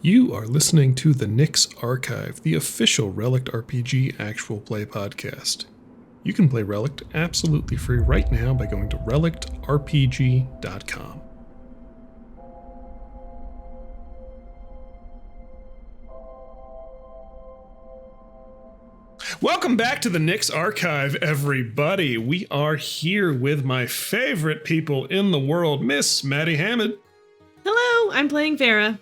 You are listening to the Nyx Archive, the official Relic RPG actual play podcast. You can play Relic absolutely free right now by going to relicrpg.com. Welcome back to the Nyx Archive, everybody. We are here with my favorite people in the world, Miss Maddie Hammond. Hello, I'm playing Farah.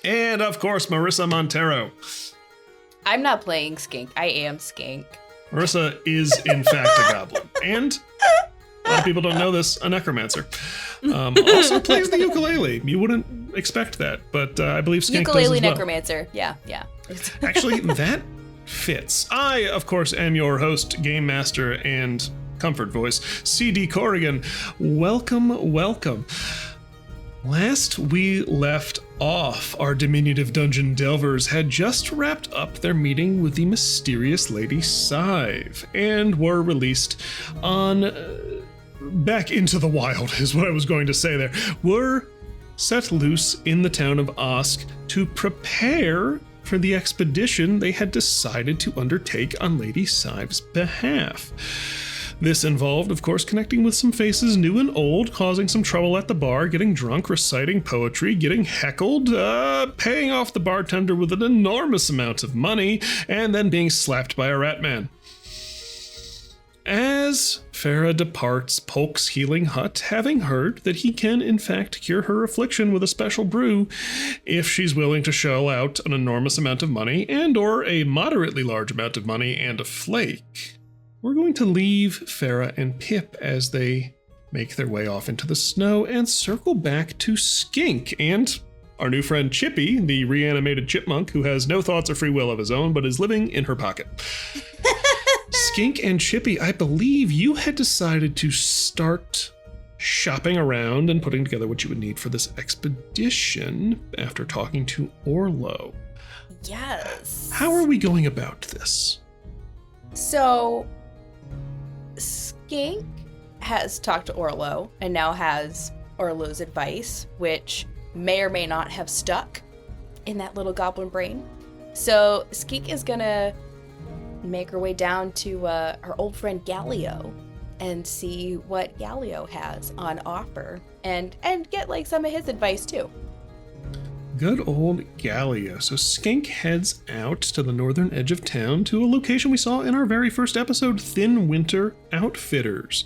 And, of course, Marissa Montero. I'm not playing Skink. I am Skink. Marissa is, in fact, a goblin. And, a lot of people don't know this, a necromancer. Also plays the ukulele. You wouldn't expect that, but I believe Skink does as well. Ukulele necromancer. Yeah. Actually, that fits. I, of course, am your host, game master, and comfort voice, CD Corrigan. Welcome. Last we left off, our diminutive dungeon delvers had just wrapped up their meeting with the mysterious Lady Scythe and were released on back into the wild, is what I was going to say there. Were set loose in the town of Osk to prepare for the expedition they had decided to undertake on Lady Scythe's behalf. This involved, of course, connecting with some faces new and old, causing some trouble at the bar, getting drunk, reciting poetry, getting heckled, paying off the bartender with an enormous amount of money, and then being slapped by a rat man. As Farah departs Polk's healing hut, having heard that he can in fact cure her affliction with a special brew if she's willing to shell out an enormous amount of money and or a moderately large amount of money and a flake, we're going to leave Farah and Pip as they make their way off into the snow and circle back to Skink and our new friend Chippy, the reanimated chipmunk who has no thoughts or free will of his own but is living in her pocket. Skink and Chippy, I believe you had decided to start shopping around and putting together what you would need for this expedition after talking to Orlo. Yes. How are we going about this? So, Skink has talked to Orlo and now has Orlo's advice, which may or may not have stuck in that little goblin brain. So, Skink is gonna make her way down to her old friend Galio and see what Galio has on offer and get like some of his advice too. Good old Galio. So Skink heads out to the northern edge of town to a location we saw in our very first episode, Thin Winter Outfitters.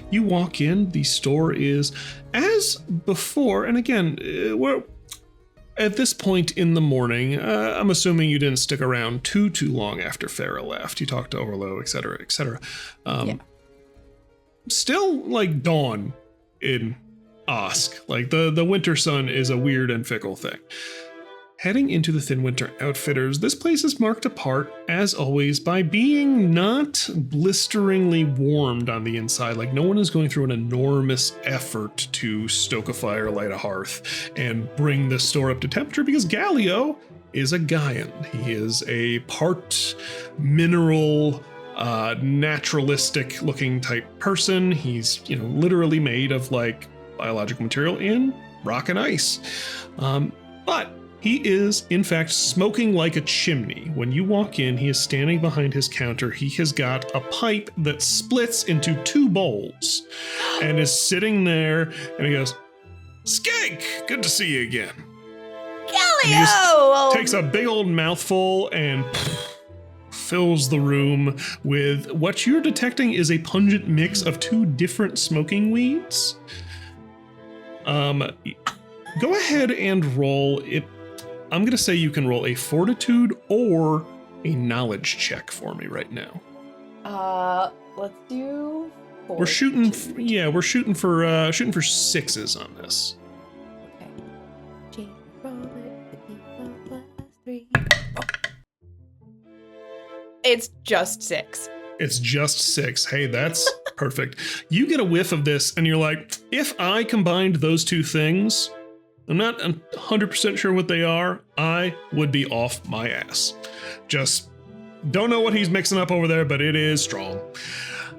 You walk in, the store is as before, and again, we're at this point in the morning. I'm assuming you didn't stick around too long after Farah left. You talked to Orlo, etc., etc. Yeah. Still like dawn in Osk. Like the winter sun is a weird and fickle thing. Heading into the Thin Winter Outfitters, this place is marked apart, as always, by being not blisteringly warmed on the inside. Like, no one is going through an enormous effort to stoke a fire, light a hearth, and bring the store up to temperature, because Galio is a Gaian. He is a part mineral, naturalistic looking type person. He's, literally made of, like, biological material in rock and ice. But he is, in fact, smoking like a chimney. When you walk in, he is standing behind his counter. He has got a pipe that splits into two bowls and is sitting there, and he goes, "Skink, good to see you again." Galio! He takes a big old mouthful and fills the room with what you're detecting is a pungent mix of two different smoking weeds. Go ahead and roll it. I'm going to say you can roll a fortitude or a knowledge check for me right now. Let's do 4. We're shooting for sixes on this. Okay. It's just 6. It's just 6. Hey, that's perfect. You get a whiff of this and you're like, if I combined those two things, I'm not 100% sure what they are, I would be off my ass. Just don't know what he's mixing up over there, but it is strong.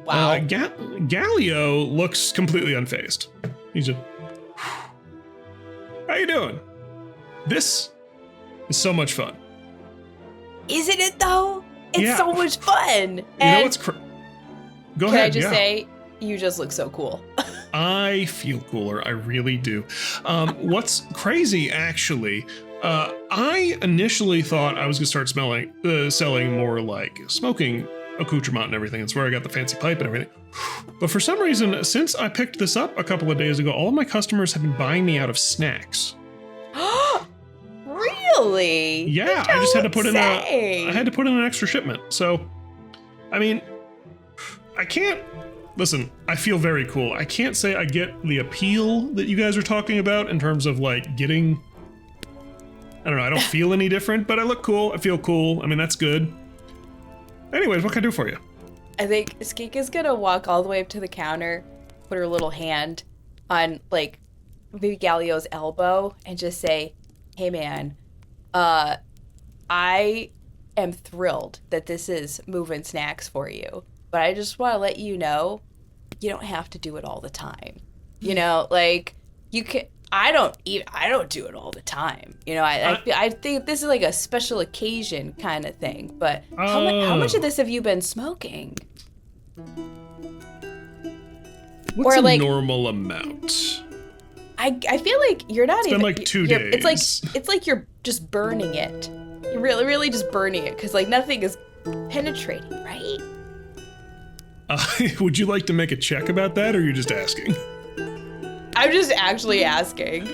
Wow. Galio looks completely unfazed. He's just, how you doing? This It's so much fun. Isn't it though? It's Yeah. so much fun. You know And what's Go can ahead. I just yeah. say, you just look so cool. I feel cooler. I really do. What's crazy, actually, I initially thought I was going to start selling more like smoking accoutrement and everything. It's where I got the fancy pipe and everything. But for some reason, since I picked this up a couple of days ago, all of my customers have been buying me out of snacks. Really? Yeah, I just had to put in Say. I had to put in an extra shipment. So, I mean, I can't listen. I feel very cool. I can't say I get the appeal that you guys are talking about in terms of like getting. I don't know. I don't feel any different, but I look cool. I feel cool. I mean, that's good. Anyways, what can I do for you? I think Skeek is gonna walk all the way up to the counter, put her little hand on like maybe Galio's elbow, and just say, "Hey, man, I am thrilled that this is moving snacks for you, but I just want to let you know, you don't have to do it all the time. You know, like you can." I don't do it all the time. You know, I think this is like a special occasion kind of thing. But how much of this have you been smoking? What's Or, a like- normal amount? I feel like you're not It's even. been like 2 you're- days. It's like you're just burning it. You're really just burning it because like nothing is penetrating, right? Would you like to make a check about that, or are you just asking? I'm just actually asking.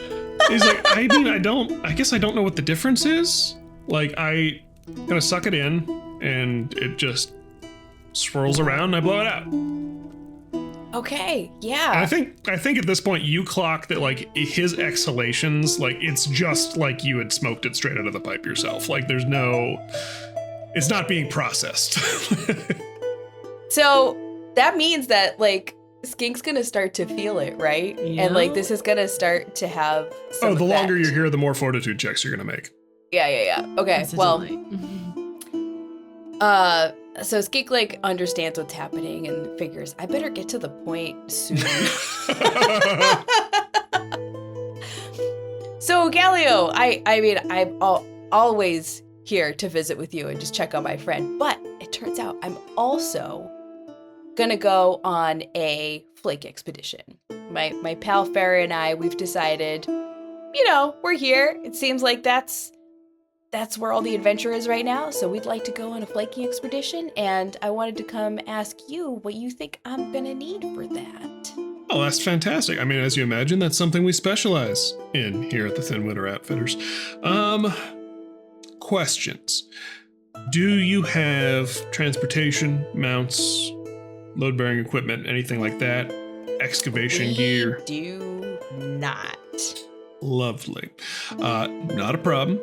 He's like, I guess I don't know what the difference is. Like, I kind of suck it in, and it just swirls around, and I blow it out. And Okay, I yeah. think at this point you clock that like his exhalations, like it's just like you had smoked it straight out of the pipe yourself. Like it's not being processed. So that means that like Skink's gonna start to feel it, right? And like Yeah. this is gonna start to have some The longer effect. you're here, the more fortitude checks you're gonna make. Yeah. Okay, That's a well, delight. so Skink like understands what's happening and figures I better get to the point soon. So Galio, I mean I'm always here to visit with you and just check on my friend, but it turns out I'm also gonna go on a flake expedition. My pal Farah and I, we've decided, you know, we're here. It seems like that's where all the adventure is right now. So we'd like to go on a flaking expedition, and I wanted to come ask you what you think I'm gonna need for that. Oh, that's fantastic. I mean, as you imagine, that's something we specialize in here at the Thin Winter Outfitters. Questions. Do you have transportation, mounts, load-bearing equipment, anything like that? Excavation gear? Do not. Lovely. Not a problem.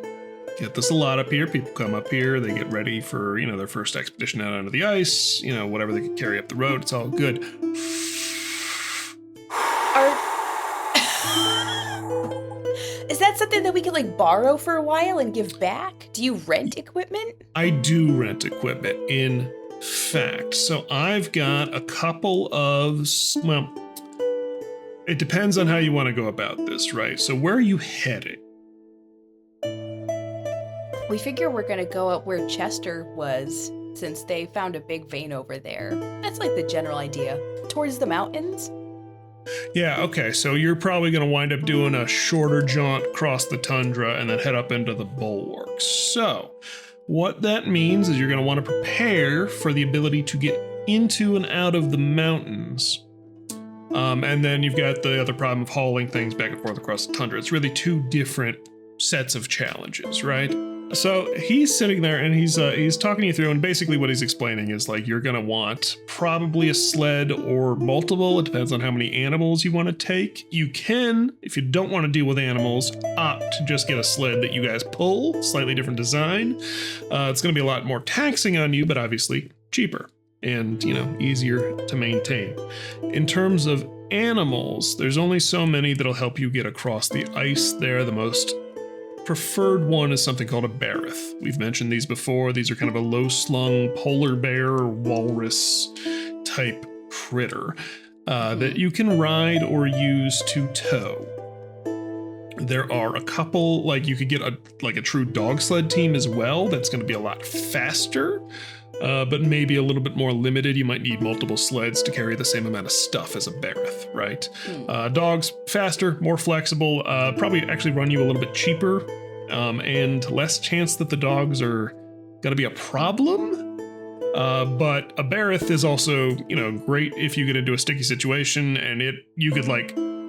Get this a lot up here. People come up here, they get ready for, their first expedition out onto the ice, whatever they can carry up the road. It's all good. Is that something that we could like borrow for a while and give back? Do you rent equipment? I do rent equipment, in fact. So I've got a couple of, well, it depends on how you want to go about this, right? So where are you headed? We figure we're gonna go up where Chester was, since they found a big vein over there. That's like the general idea. Towards the mountains? Yeah, okay, so you're probably going to wind up doing a shorter jaunt across the tundra and then head up into the bulwarks. So, what that means is you're going to want to prepare for the ability to get into and out of the mountains. And then you've got the other problem of hauling things back and forth across the tundra. It's really two different sets of challenges, right? So he's sitting there and he's talking you through, and basically what he's explaining is like you're gonna want probably a sled or multiple. It depends on how many animals you want to take. You can, if you don't want to deal with animals, opt to just get a sled that you guys pull. Slightly different design. It's gonna be a lot more taxing on you, but obviously cheaper and easier to maintain. In terms of animals, there's only so many that'll help you get across the ice there. The most preferred one is something called a Barith. We've mentioned these before. These are kind of a low-slung polar bear or walrus type critter that you can ride or use to tow. There are a couple, like you could get a true dog sled team as well. That's going to be a lot faster, but maybe a little bit more limited. You might need multiple sleds to carry the same amount of stuff as a Bereth, right? Dogs, faster, more flexible, probably actually run you a little bit cheaper, and less chance that the dogs are going to be a problem. But a Bereth is also, great if you get into a sticky situation and you could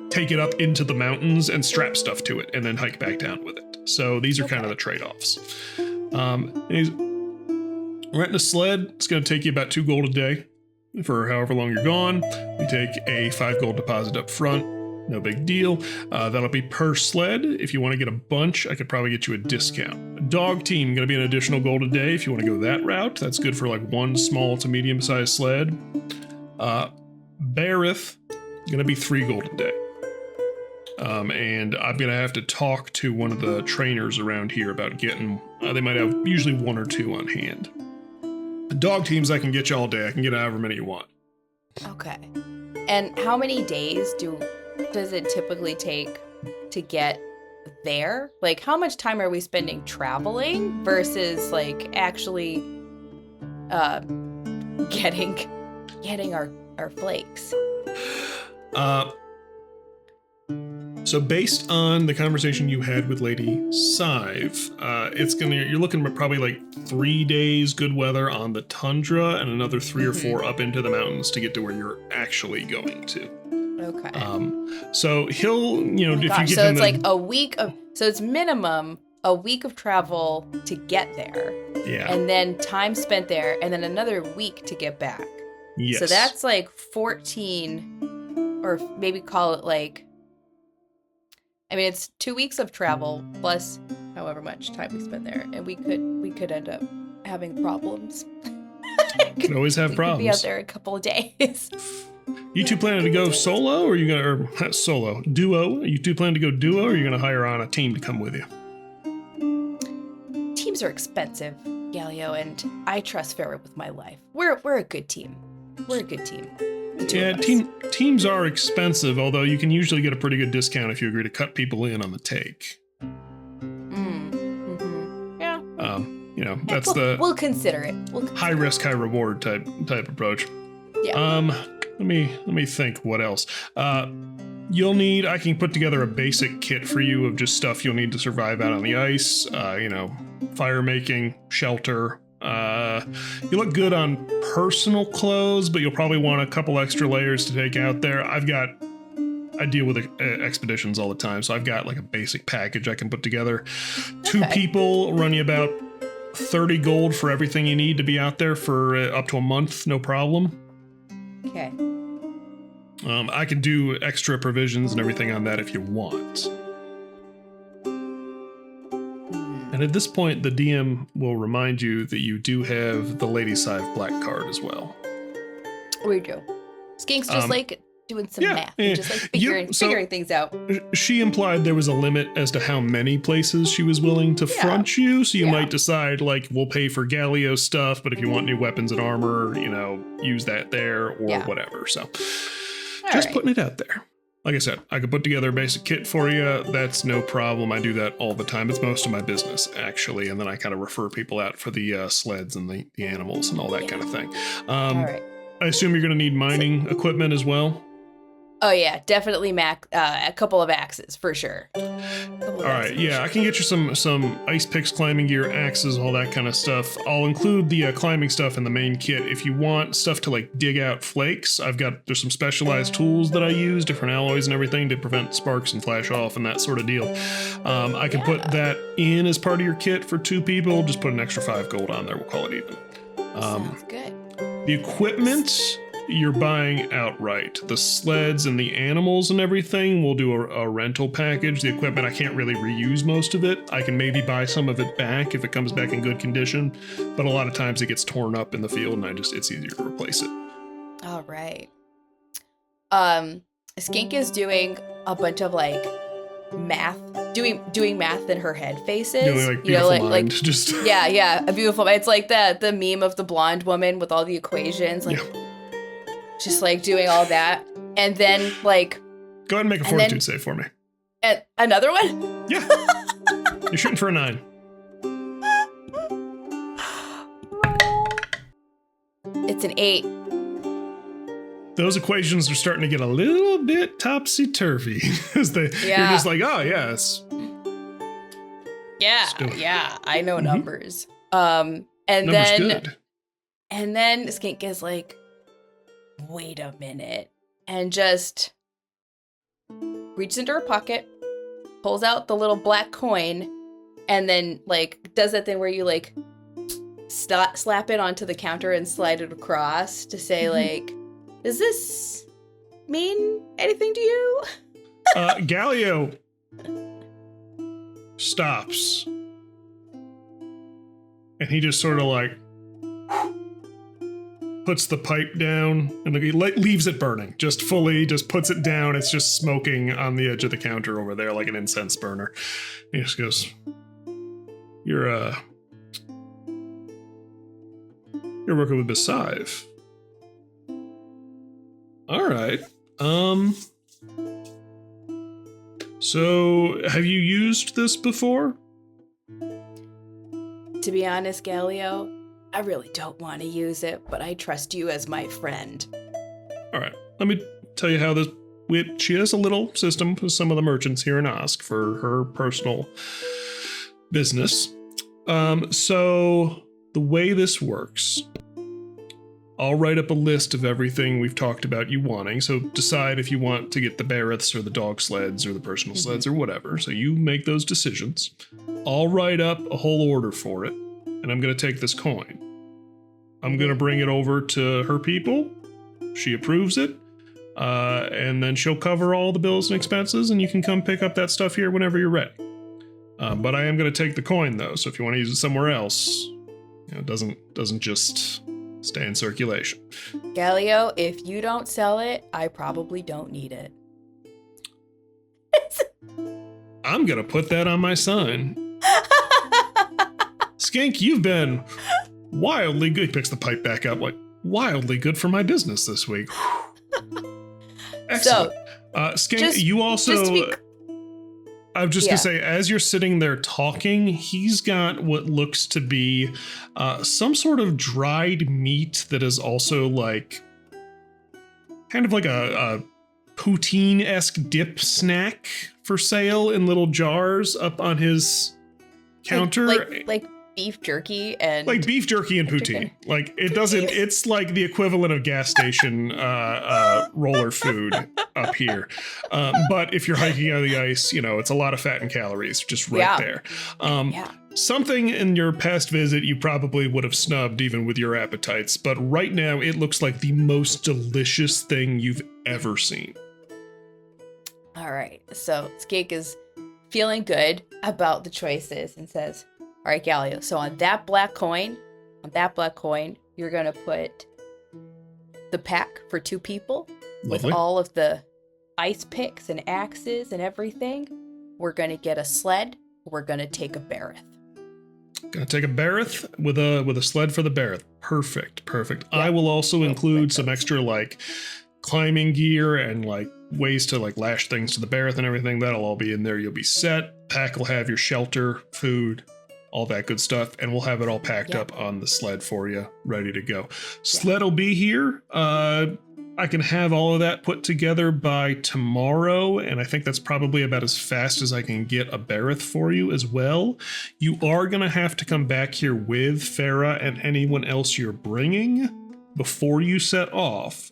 take it up into the mountains and strap stuff to it and then hike back down with it. So these are kind of the trade-offs. Renting a sled, it's going to take you about 2 gold a day for however long you're gone. We take a 5 gold deposit up front. No big deal. That'll be per sled. If you want to get a bunch, I could probably get you a discount. A dog team, going to be an additional gold a day if you want to go that route. That's good for 1 small to medium-sized sled. Bereth, going to be 3 gold a day. And I'm going to have to talk to one of the trainers around here about getting, they might have usually 1 or 2 on hand. The dog teams I can get you all day. I can get however many you want. Okay. And how many days does it typically take to get there? How much time are we spending traveling versus actually getting our flakes? So based on the conversation you had with Lady Sive, you're looking at probably 3 days good weather on the tundra and another 3 or 4 up into the mountains to get to where you're actually going to. Okay. So he'll, if you give so him it's a week of, so it's minimum a week of travel to get there. Yeah. And then time spent there and then another week to get back. Yes. So that's 14, or maybe call it it's 2 weeks of travel plus however much time we spend there, and we could end up having problems. Could always have problems. Be out there a couple of days. You two planning to go solo, or not solo, duo? Are you two planning to go duo, or are you gonna hire on a team to come with you? Teams are expensive, Galio, and I trust Farrah with my life. We're a good team. We're a good team. Teams are expensive, although you can usually get a pretty good discount if you agree to cut people in on the take. Yeah. That's we'll consider it. High risk, high reward type approach. Yeah. Let me think what else. You'll need, I can put together a basic kit for you of just stuff you'll need to survive out on the ice, fire making, shelter. You look good on personal clothes, but you'll probably want a couple extra layers to take out there. I deal with expeditions all the time, so I've got a basic package I can put together. Okay. 2 people run you about 30 gold for everything you need to be out there for up to a month, no problem. Okay. I can do extra provisions and everything on that if you want. And at this point, the DM will remind you that you do have the Lady Sive black card as well. We do. Skink's just doing some math and just figuring things out. She implied there was a limit as to how many places she was willing to front you, so you might decide we'll pay for Galio stuff, but if you want new weapons and armor, use that there or whatever. So just putting it out there. Like I said, I could put together a basic kit for you. That's no problem. I do that all the time. It's most of my business, actually. And then I kind of refer people out for the sleds and the animals and all that kind of thing. All right. I assume you're going to need mining equipment as well? Oh, yeah. Definitely a couple of axes, for sure. All right. Yeah, I can get you some ice picks, climbing gear, axes, all that kind of stuff. I'll include the climbing stuff in the main kit. If you want stuff to dig out flakes, there's some specialized tools that I use, different alloys and everything to prevent sparks and flash off and that sort of deal. I can put that in as part of your kit for 2 people. Just put an extra 5 gold on there. We'll call it even. Sounds good. The equipment you're buying outright. The sleds and the animals and everything, we'll do a rental package. The equipment, I can't really reuse most of it. I can maybe buy some of it back if it comes back in good condition, but a lot of times it gets torn up in the field and it's easier to replace it. All right. Skink is doing a bunch of math, doing math in her head faces. Just yeah, a beautiful. It's like the meme of the blonde woman with all the equations, just doing all that, and then go ahead and make a fortitude save for me. And another one? Yeah. You're shooting for a 9. It's an 8. Those equations are starting to get a little bit topsy-turvy. As you're just like, oh, yes. Yeah, I know numbers. Numbers good. And then Skink is like, wait a minute. And just reaches into her pocket, pulls out the little black coin, and then like does that thing where you like slap it onto the counter and slide it across to say like, does this mean anything to you? Galio stops. And he just sort of like puts the pipe down and he leaves it burning. Just puts it down. It's just smoking on the edge of the counter over there like an incense burner. He just goes, You're working with Besive. All right. So have you used this before? To be honest, Galio, I really don't want to use it, but I trust you as my friend. All right. Let me tell you how this... She has a little system with some of the merchants here in Osk for her personal business. So the way this works... I'll write up a list of everything we've talked about you wanting. So decide if you want to get the Barreths or the dog sleds or the personal sleds or whatever. So you make those decisions. I'll write up a whole order for it. And I'm going to take this coin. I'm going to bring it over to her people. She approves it. And then she'll cover all the bills and expenses. And you can come pick up that stuff here whenever you're ready. But I am going to take the coin though. So if you want to use it somewhere else, it doesn't just... stay in circulation. Galio, if you don't sell it, I probably don't need it. I'm gonna put that on my sign. Skink, you've been wildly good. He picks the pipe back up, like, wildly good for my business this week. Excellent. So, Skink, you also... I'm just going to say, as you're sitting there talking, he's got what looks to be some sort of dried meat that is also like kind of like a poutine-esque dip snack for sale in little jars up on his counter. Like beef jerky and... Like beef jerky and poutine. Like it doesn't... It's like the equivalent of gas station roller food up here. But if you're hiking on the ice, it's a lot of fat and calories just right there. Something in your past visit you probably would have snubbed even with your appetites. But right now it looks like the most delicious thing you've ever seen. All right. So Skink is feeling good about the choices and says... All right, Galio, so on that black coin, you're going to put the pack for 2 people. Lovely. With all of the ice picks and axes and everything. We're going to get a sled. We're going to take a Barreth. Gonna take a Barreth with a sled for the Barreth. Perfect. Yeah, I will also include some extra like climbing gear and like ways to like lash things to the Barreth and everything. That'll all be in there. You'll be set. Pack will have your shelter, food, all that good stuff, and we'll have it all packed up on the sled for you, ready to go. Sled will be here. I can have all of that put together by tomorrow, and I think that's probably about as fast as I can get a Barreth for you as well. You are going to have to come back here with Farah and anyone else you're bringing before you set off,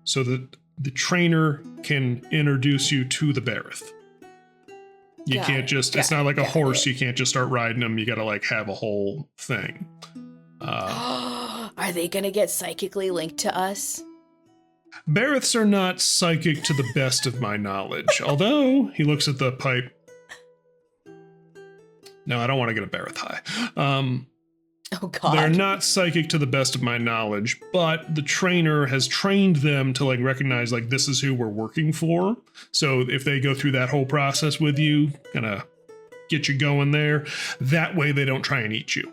so that the trainer can introduce you to the Barreth. You can't just, it's not like a horse. You can't just start riding them. You got to like have a whole thing. Are they going to get psychically linked to us? Barreths are not psychic to the best of my knowledge. Although, he looks at the pipe. No, I don't want to get a Barreth high. Oh, God. They're not psychic to the best of my knowledge, but the trainer has trained them to like recognize like this is who we're working for. So if they go through that whole process with you, kind of get you going there, that way they don't try and eat you.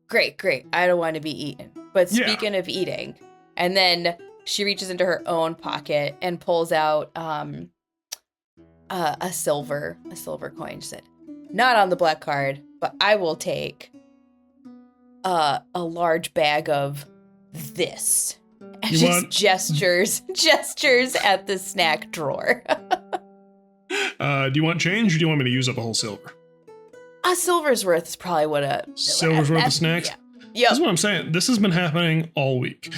Great. I don't want to be eaten. But speaking of eating, and then she reaches into her own pocket and pulls out a silver coin. She said, "Not on the black card, but I will take a large bag of this." And You she want- gestures at the snack drawer. Do you want change or do you want me to use up a whole silver? A silver's worth is probably what a Silver's worth of snacks? Yeah. That's Yep. what I'm saying. This has been happening all week.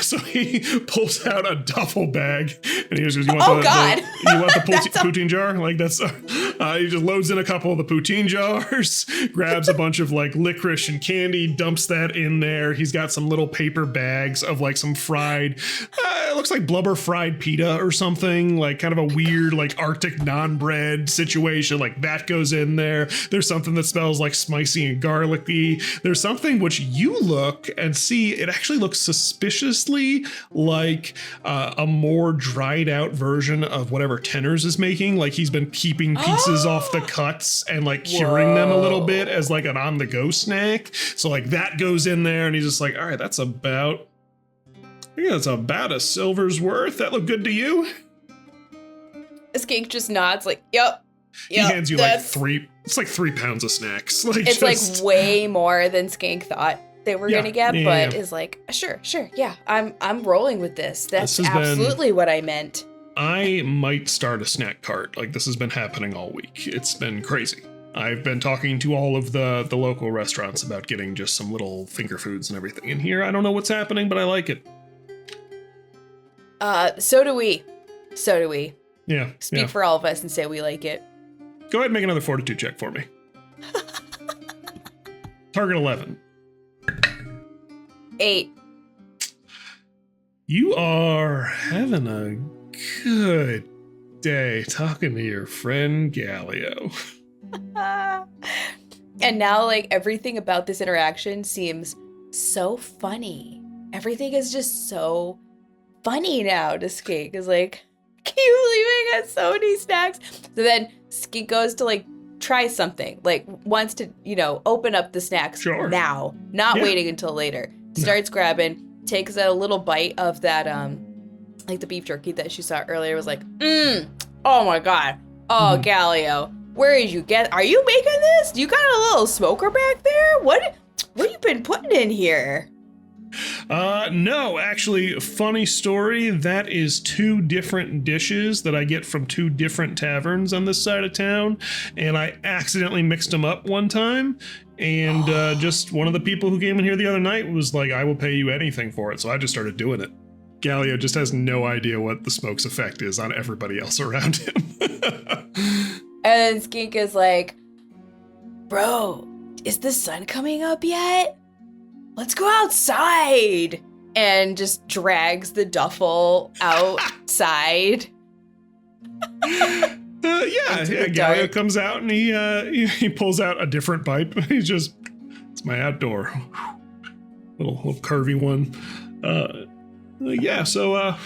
So he pulls out a duffel bag and he goes, "You want Oh, God. you want the That's poutine jar?" Like that's. He just loads in a couple of the poutine jars, grabs a bunch of like licorice and candy, dumps that in there. He's got some little paper bags of like some fried. It looks like blubber fried pita or something. Like kind of a weird like Arctic non-bread situation. Like that goes in there. There's something that smells like spicy and garlicky. There's something which you look and see, it actually looks suspiciously like a more dried out version of whatever Tenners is making. Like he's been keeping pieces off the cuts and like curing them a little bit as like an on the go snack. So like that goes in there and he's just like, "All right, that's about a silver's worth. That look good to you?" Skink just nods like, "Yep." He hands you like it's like 3 pounds of snacks. Like It's just, like way more than Skink thought they were gonna get, yeah. but is like, sure, yeah, I'm rolling with this. That's This has been- absolutely what I meant. I might start a snack cart. Like this has been happening all week. It's been crazy. I've been talking to all of the local restaurants about getting just some little finger foods and everything in here. I don't know what's happening, but I like it. So do we. Yeah. Speak yeah. for all of us and say we like it. Go ahead and make another fortitude check for me. Target 11. 8. You are having a good day talking to your friend Galio. And now, like, everything about this interaction seems so funny. Everything is just so funny now to Skink. Is like, keep leaving us so many snacks. So then Skink goes to, like, try something. Like, wants to, open up the snacks now. Not waiting until later. Starts grabbing, takes a little bite of that, like, the beef jerky that she saw earlier. Was like, oh my god. Oh, Galio. Where did you get? Are you making this? You got a little smoker back there? What you been putting in here? No, actually, funny story. That is 2 different dishes that I get from 2 different taverns on this side of town, and I accidentally mixed them up one time. And just one of the people who came in here the other night was like, "I will pay you anything for it." So I just started doing it. Galio just has no idea what the smoke's effect is on everybody else around him. And then Skink is like, "Bro, is the sun coming up yet? Let's go outside." And just drags the duffel outside. Galio dark. comes out and he pulls out a different pipe. He's just, "It's my outdoor little curvy one." So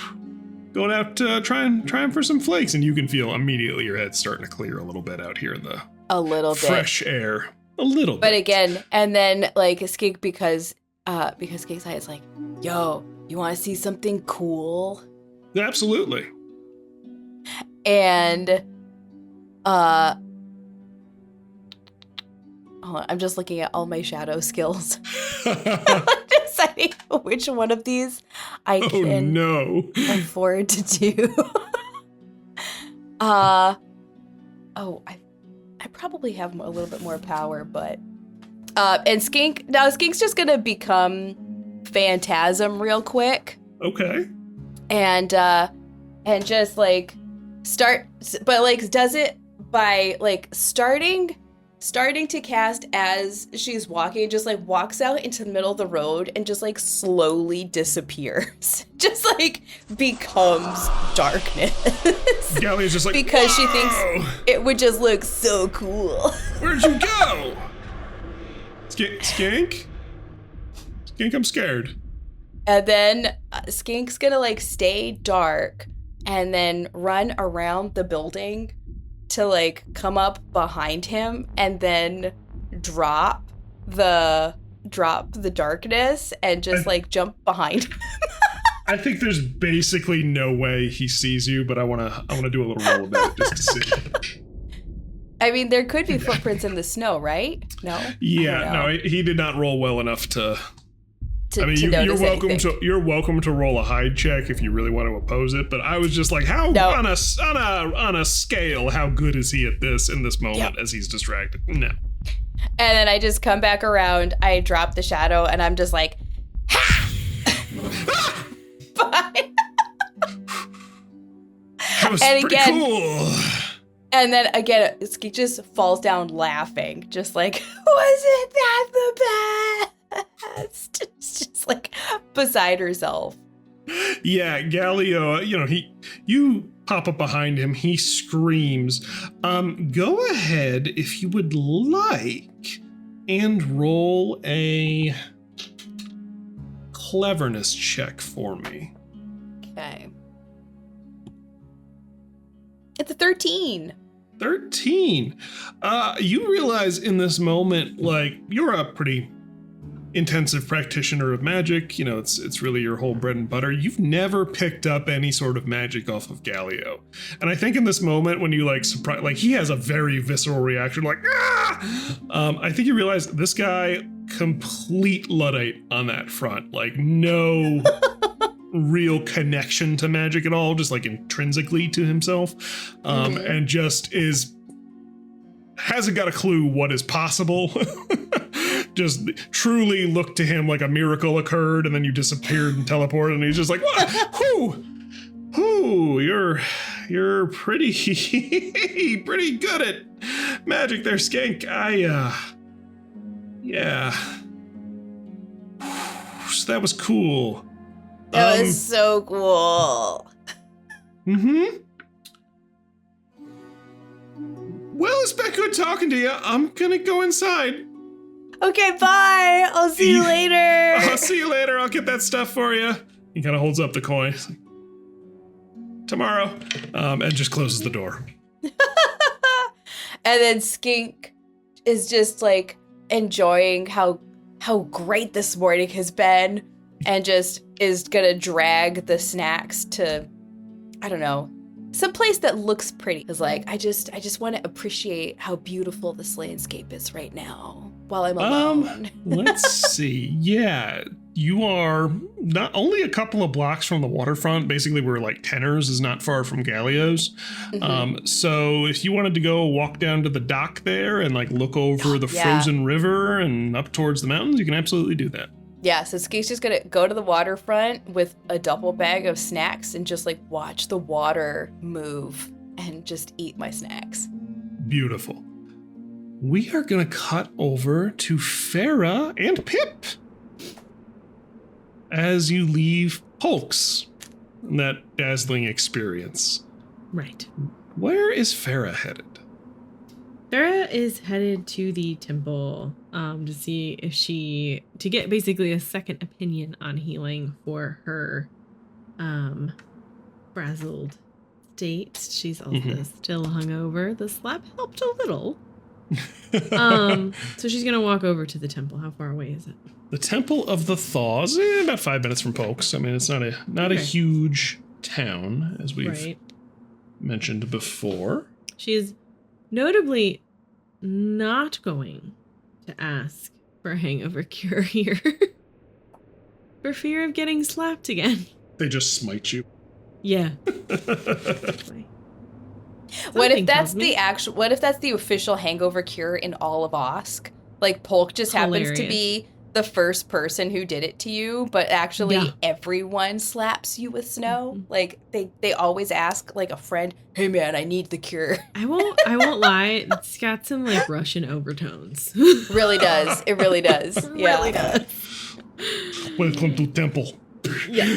going out trying for some flakes, and you can feel immediately your head's starting to clear a little bit out here in the A little bit. fresh air. A little But bit. again, and then like Skink because Skink's eye is like, "Yo, you want to see something cool?" Absolutely. And hold on, I'm just looking at all my shadow skills. Deciding which one of these I Oh can no. afford to do. I probably have a little bit more power, but and Skink's just gonna become Phantasm real quick Okay. and just like start, but like does it by like starting to cast as she's walking, just like walks out into the middle of the road and just like slowly disappears. Just like becomes darkness. Gallia's just like, Because she "Whoa! thinks it would just look so cool. Where'd you go? Skink? Skink, I'm scared. And then Skink's gonna like stay dark and then run around the building to like come up behind him and then drop the darkness and just like jump behind him. I think there's basically no way he sees you, but I wanna do a little roll about it just to see. I mean, there could be footprints in the snow, right? No. Yeah, no, he did not roll well enough to. To, I mean, to you're notice welcome anything. you're welcome to roll a hide check if you really want to oppose it. But I was just like, how No. on a scale, how good is he at this in this moment as he's distracted? No. And then I just come back around. I drop the shadow, and I'm just like, ha! Bye. That was And pretty again- cool. And then again, Skeet just falls down laughing, just like, wasn't that the best? It's just like beside herself. Yeah, Galio, you pop up behind him, he screams. Go ahead if you would like and roll a cleverness check for me. Okay. It's a 13. 13. You realize in this moment, like, you're a pretty intensive practitioner of magic. It's really your whole bread and butter. You've never picked up any sort of magic off of Galio. And I think in this moment when you surprise, he has a very visceral reaction, like, ah! I think you realize this guy, complete Luddite on that front. Like, no real connection to magic at all, just intrinsically to himself. And just hasn't got a clue what is possible. Just truly looked to him like a miracle occurred, and then you disappeared and teleported, and he's just like, what? Whoo, you're pretty pretty good at magic there, Skank. Yeah. So that was cool. That was so cool. Mm-hmm. Well, it's been good talking to you. I'm gonna go inside. Okay, bye. I'll see you later. I'll see you later. I'll get that stuff for you. He kind of holds up the coin. He's like, tomorrow. And just closes the door. And then Skink is just enjoying how great this morning has been, and just is gonna drag the snacks to, I don't know, some place that looks pretty. Is I just want to appreciate how beautiful this landscape is right now while I'm alone. Let's see. Yeah, you are not only a couple of blocks from the waterfront. Basically, we're Tenors is not far from Galio's. Mhm. So if you wanted to go walk down to the dock there and look over the frozen river and up towards the mountains, you can absolutely do that. Yeah, so Ski's just gonna go to the waterfront with a double bag of snacks and just watch the water move and just eat my snacks. Beautiful. We are going to cut over to Farah and Pip as you leave Polk's, that dazzling experience. Right. Where is Farah headed? Farah is headed to the temple to see if to get basically a second opinion on healing for her frazzled state. She's also still hungover. The slap helped a little. So she's gonna walk over to the temple. How far away is it? The Temple of the Thaws, about 5 minutes from Polk's. I mean, it's not a huge town, as we've mentioned before. She is notably not going to ask for a hangover cure here for fear of getting slapped again. They just smite you. Yeah. What if that's the official hangover cure in all of Osk? Polk just happens to be the first person who did it to you, but actually everyone slaps you with snow. They always ask a friend, "Hey man, I need the cure." I won't lie, it's got some Russian overtones. Really does. It really does. Yeah. Really does. Welcome to temple. Yeah.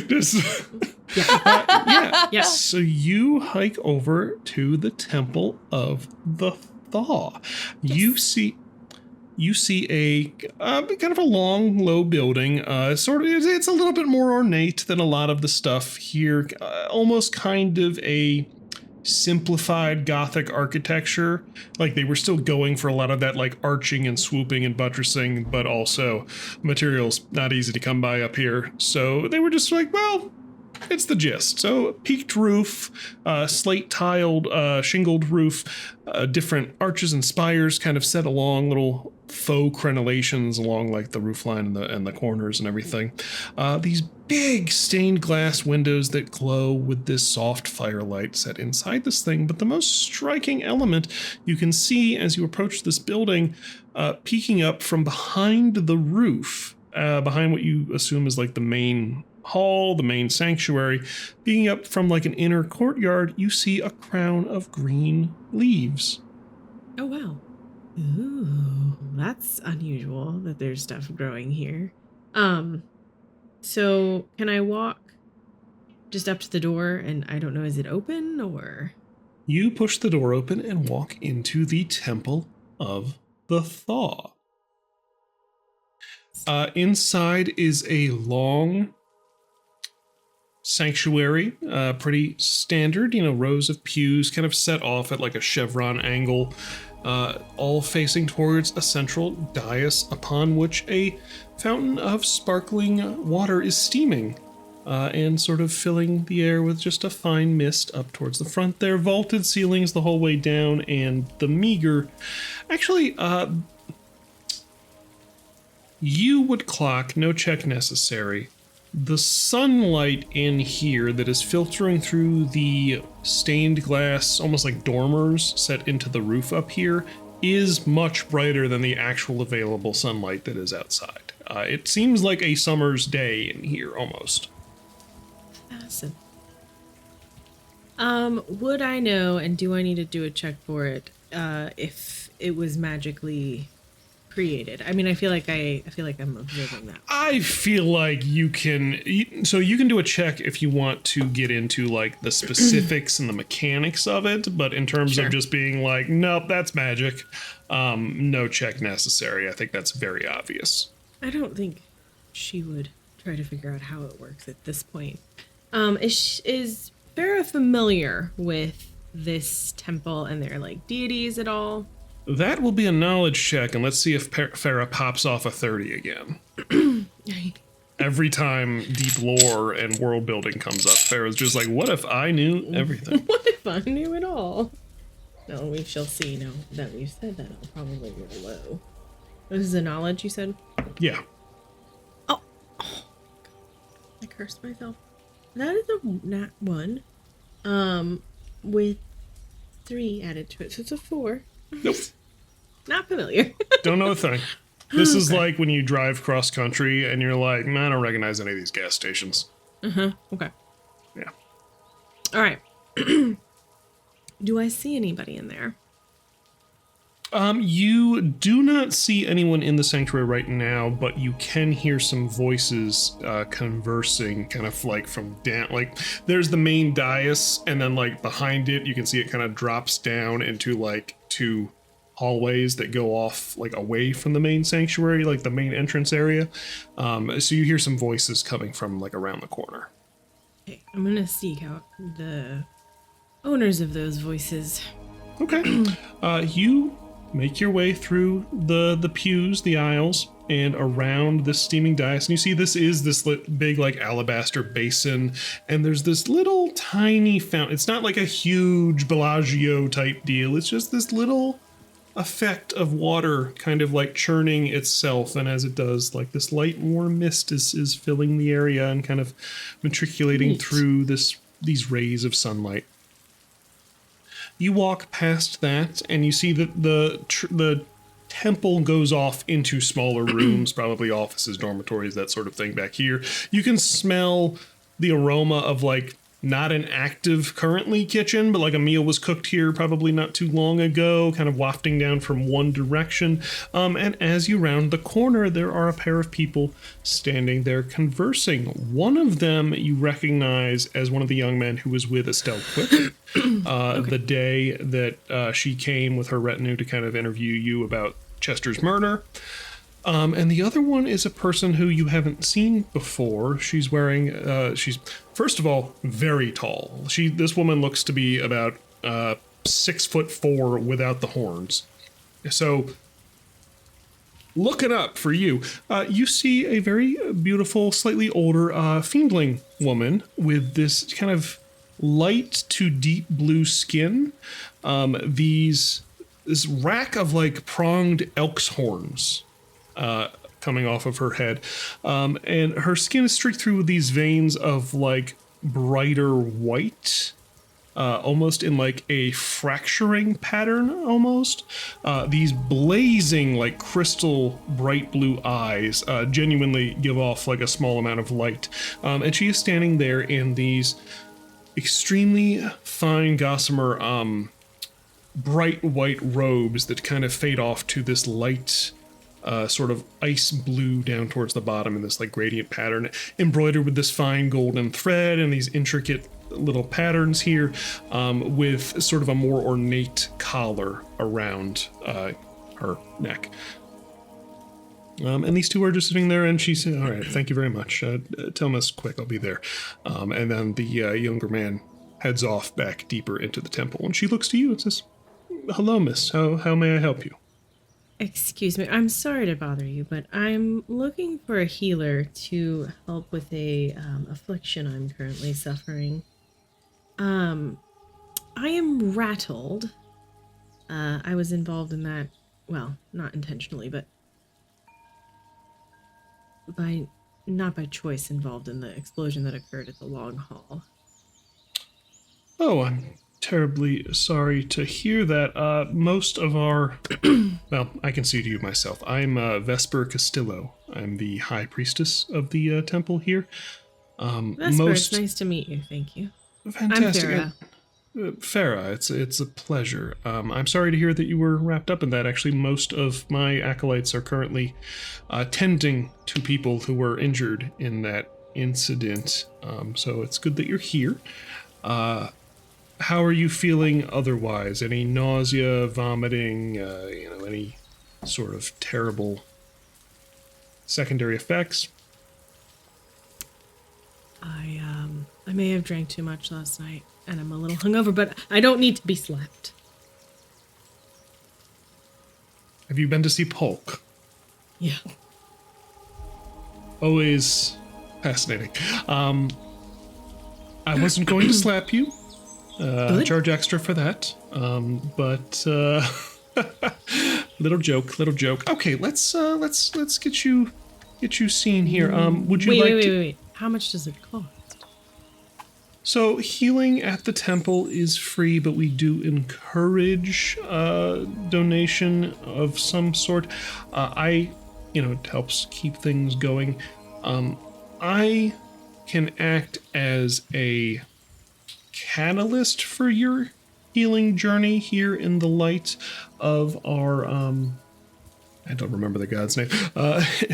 Yeah. So you hike over to the Temple of the Thaw. Yes. You see a kind of a long, low building. It's a little bit more ornate than a lot of the stuff here. Almost kind of a simplified Gothic architecture. They were still going for a lot of that arching and swooping and buttressing, but also materials not easy to come by up here. So they were just well, it's the gist. So peaked roof, slate tiled, shingled roof, different arches and spires kind of set along, little faux crenellations along like the roof line and the corners and everything. These big stained glass windows that glow with this soft firelight set inside this thing. But the most striking element you can see as you approach this building, peeking up from behind the roof, behind what you assume is like the main hall, the main sanctuary, peeking up from like an inner courtyard, you see a crown of green leaves. Oh, wow. Ooh, that's unusual that there's stuff growing here. So can I walk just up to the door and I don't know, is it open or? You push the door open and walk into the Temple of the Thaw. Inside is a long sanctuary, pretty standard, rows of pews kind of set off at like a chevron angle, all facing towards a central dais upon which a fountain of sparkling water is steaming, and sort of filling the air with just a fine mist up towards the front there. Vaulted ceilings the whole way down, and the meager... Actually, you would clock, no check necessary, the sunlight in here that is filtering through the stained glass, almost like dormers set into the roof up here, is much brighter than the actual available sunlight that is outside. It seems like a summer's day in here, almost. Awesome. Would I know, and do I need to do a check for it, if it was magically created? I mean, I feel like I'm observing that. I feel like you can do a check if you want to get into like the specifics and the mechanics of it, but in terms of just being like, nope, that's magic, no check necessary. I think that's very obvious. I don't think she would try to figure out how it works at this point. Is Farah familiar with this temple and their like deities at all? That will be a knowledge check, and let's see if Farah pops off a 30 again. Every time deep lore and world building comes up, Farah's just like, what if I knew everything? What if I knew it all? No, we shall see. Now that we've said that, I'll probably roll low. This is a knowledge, you said? Yeah. Oh, I cursed myself. That is a nat 1, with 3 added to it, so it's a 4. Nope. Not familiar. Don't know a thing. This is like when you drive cross country and you're like, man, I don't recognize any of these gas stations. Okay. Yeah. All right. Do I see anybody in there? You do not see anyone in the sanctuary right now, but you can hear some voices conversing kind of like from down, like there's the main dais, and then like behind it you can see it kind of drops down into like 2 hallways that go off like away from the main sanctuary, like the main entrance area. So you hear some voices coming from like around the corner. Okay, I'm gonna seek out the owners of those voices. Okay. You make your way through the pews, the aisles, and around this steaming dais, and you see this is this big like alabaster basin, and there's this little tiny fountain. It's not like a huge Bellagio type deal. It's just this little effect of water kind of like churning itself, and as it does, like this light warm mist is filling the area and kind of matriculating through these rays of sunlight. You walk past that, and you see that the temple goes off into smaller rooms, probably offices, dormitories, that sort of thing back here. You can smell the aroma of like not an active currently kitchen, but like a meal was cooked here probably not too long ago, kind of wafting down from one direction. And as you round the corner, there are a pair of people standing there conversing. One of them you recognize as one of the young men who was with Estelle Quick the day that she came with her retinue to kind of interview you about Chester's murder. And the other one is a person who you haven't seen before. She's wearing, she's, first of all, very tall. This woman looks to be about 6'4" without the horns. So looking up for you. You see a very beautiful, slightly older fiendling woman with this kind of light to deep blue skin. This rack of like pronged elk's horns coming off of her head, and her skin is streaked through with these veins of like brighter white. Almost in like a fracturing pattern almost. These blazing like crystal bright blue eyes genuinely give off like a small amount of light. And she is standing there in these extremely fine gossamer bright white robes that kind of fade off to this light sort of ice blue down towards the bottom in this like gradient pattern, embroidered with this fine golden thread and these intricate little patterns here, with sort of a more ornate collar around her neck. And these two are just sitting there, and she said, "All right, thank you very much. Tell Miss Quick I'll be there." And then the younger man heads off back deeper into the temple, and she looks to you and says, "Hello, miss. How may I help you?" Excuse me, I'm sorry to bother you, but I'm looking for a healer to help with a affliction I'm currently suffering. I am rattled. I was involved in that, well, not intentionally, but not by choice, involved in the explosion that occurred at the Long Hall. Oh, I'm terribly sorry to hear that. Most of our... well, I can see to you myself. I'm Vesper Castillo. I'm the High Priestess of the temple here. Vesper, it's nice to meet you, thank you. Fantastic. I'm Farah. Farah, it's a pleasure. I'm sorry to hear that you were wrapped up in that. Actually, most of my acolytes are currently tending to people who were injured in that incident. So it's good that you're here. How are you feeling otherwise? Any nausea, vomiting, any sort of terrible secondary effects? I may have drank too much last night, and I'm a little hungover, but I don't need to be slapped. Have you been to see Polk? Yeah. Always fascinating. I wasn't going to slap you. Charge extra for that. But little joke. Okay, let's get you seen here. Would you wait. How much does it cost? So healing at the temple is free, but we do encourage donation of some sort. It helps keep things going. I can act as a catalyst for your healing journey here in the light of our I don't remember the god's name,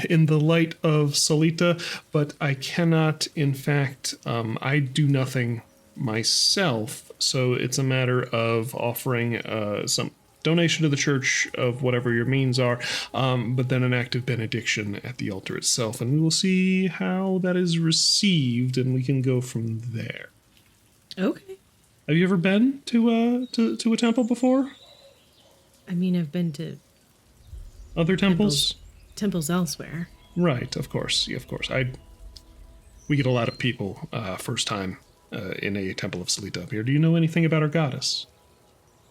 in the light of Solita, but I cannot, in fact, I do nothing myself, so it's a matter of offering some donation to the church of whatever your means are, but then an act of benediction at the altar itself, and we will see how that is received, and we can go from there. Okay. Have you ever been to a temple before? I mean, I've been to other temples? Temples elsewhere. Right, of course. Yeah, of course. We get a lot of people first time in a temple of Solita up here. Do you know anything about our goddess?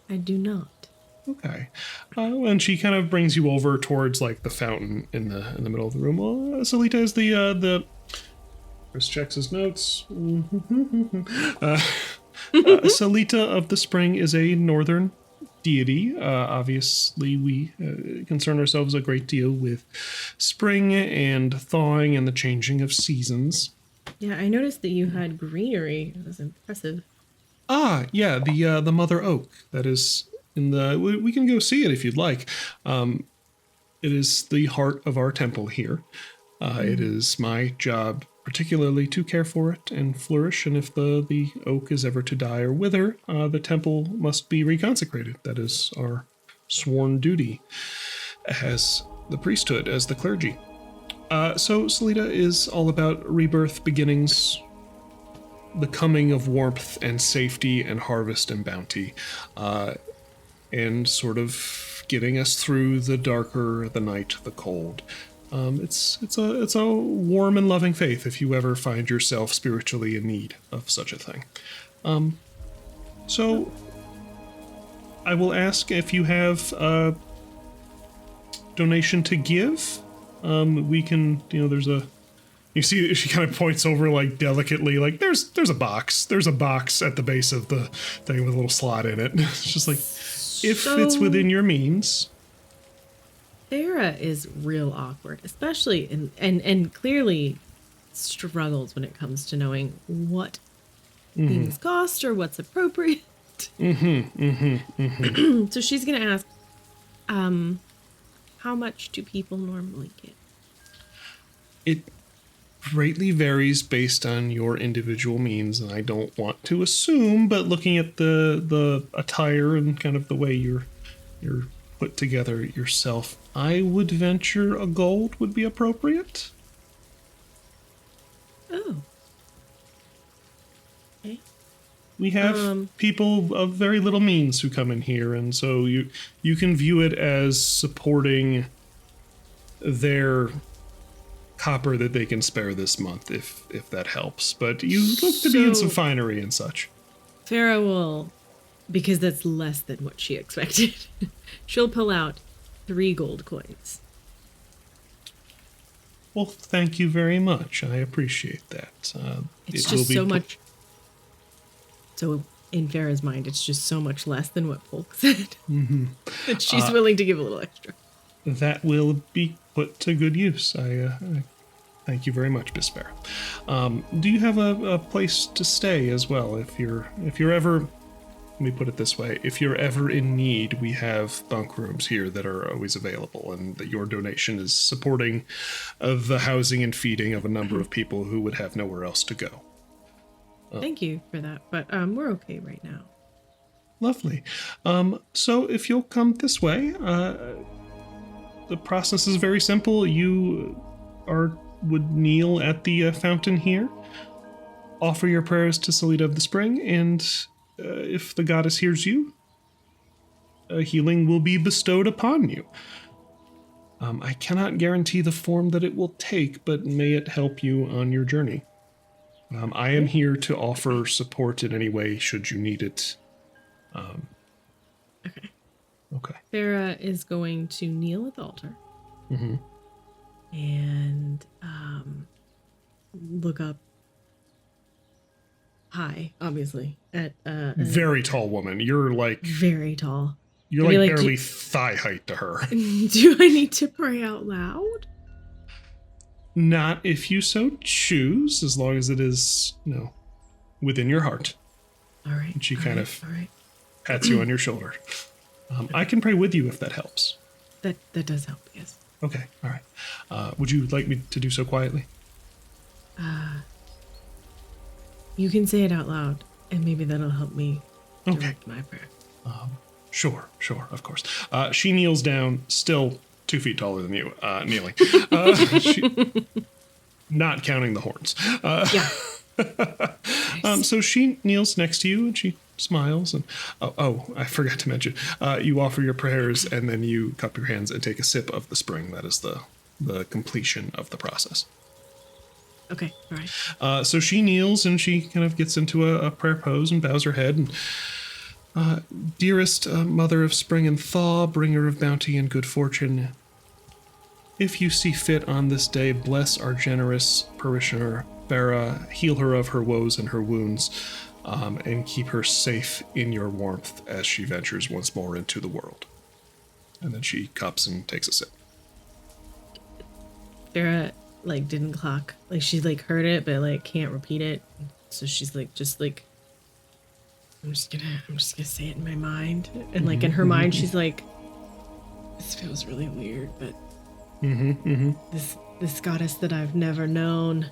I do not. Okay. And she kind of brings you over towards like the fountain in the middle of the room. Well, Solita is the Chris checks his notes. Solita of the Spring is a northern deity. Obviously, we concern ourselves a great deal with spring and thawing and the changing of seasons. Yeah, I noticed that you had greenery. It was impressive. Yeah, the mother oak that is in the. We can go see it if you'd like. It is the heart of our temple here. It is my job particularly to care for it and flourish, and if the oak is ever to die or wither, the temple must be reconsecrated. That is our sworn duty as the priesthood, as the clergy. So Solita is all about rebirth, beginnings, the coming of warmth and safety and harvest and bounty, and sort of getting us through the darker, the night, the cold. It's a warm and loving faith if you ever find yourself spiritually in need of such a thing. So I will ask if you have a donation to give. We can, there's a. You see, she kind of points over like delicately, like there's a box. There's a box at the base of the thing with a little slot in it. It's just like, if it's within your means. Farah is real awkward, especially and clearly struggles when it comes to knowing what things cost or what's appropriate. So she's gonna ask, how much do people normally get? It greatly varies based on your individual means, and I don't want to assume, but looking at the attire and kind of the way you're put together yourself, I would venture a gold would be appropriate. Oh. Okay. We have people of very little means who come in here, and so you can view it as supporting their copper that they can spare this month, if that helps. But you look to be in some finery and such. Farah will, because that's less than what she expected, she'll pull out 3 gold coins. Well, thank you very much. I appreciate that. It's just so much. So in Farah's mind, it's just so much less than what Polk said that she's willing to give a little extra. That will be put to good use. I thank you very much, Miss Farah. Do you have a place to stay as well? If you're ever, let me put it this way: if you're ever in need, we have bunk rooms here that are always available, and that your donation is supporting the housing and feeding of a number of people who would have nowhere else to go. Thank you for that, but we're okay right now. Lovely. So if you'll come this way, the process is very simple. You would kneel at the fountain here, offer your prayers to Salita of the Spring, and if the goddess hears you, healing will be bestowed upon you. I cannot guarantee the form that it will take, but may it help you on your journey. I am here to offer support in any way should you need it. Okay. Okay. Farah is going to kneel at the altar and look up high, obviously, at Very tall woman. You're like very tall. You're Maybe like barely thigh height to her. Do I need to pray out loud? Not if you so choose, as long as it is, within your heart. All right. And she kind of all right. pats you on your shoulder. I can pray with you if that helps. That does help, yes. Okay, all right. Would you like me to do so quietly? You can say it out loud, and maybe that'll help me direct my prayer. Sure, of course. She kneels down, still 2 feet taller than you, kneeling. Not counting the horns. Yeah. So she kneels next to you and she smiles and I forgot to mention, you offer your prayers and then you cup your hands and take a sip of the spring. That is the completion of the process. Okay, all right. So she kneels and she kind of gets into a prayer pose and bows her head and dearest mother of spring and thaw, bringer of bounty and good fortune, if you see fit on this day, bless our generous parishioner Farah, heal her of her woes and her wounds, and keep her safe in your warmth as she ventures once more into the world. And then she cups and takes a sip. Farah didn't clock. She heard it but can't repeat it. So she's I'm just gonna say it in my mind. And in her mind she's like, this feels really weird, but this goddess that I've never known.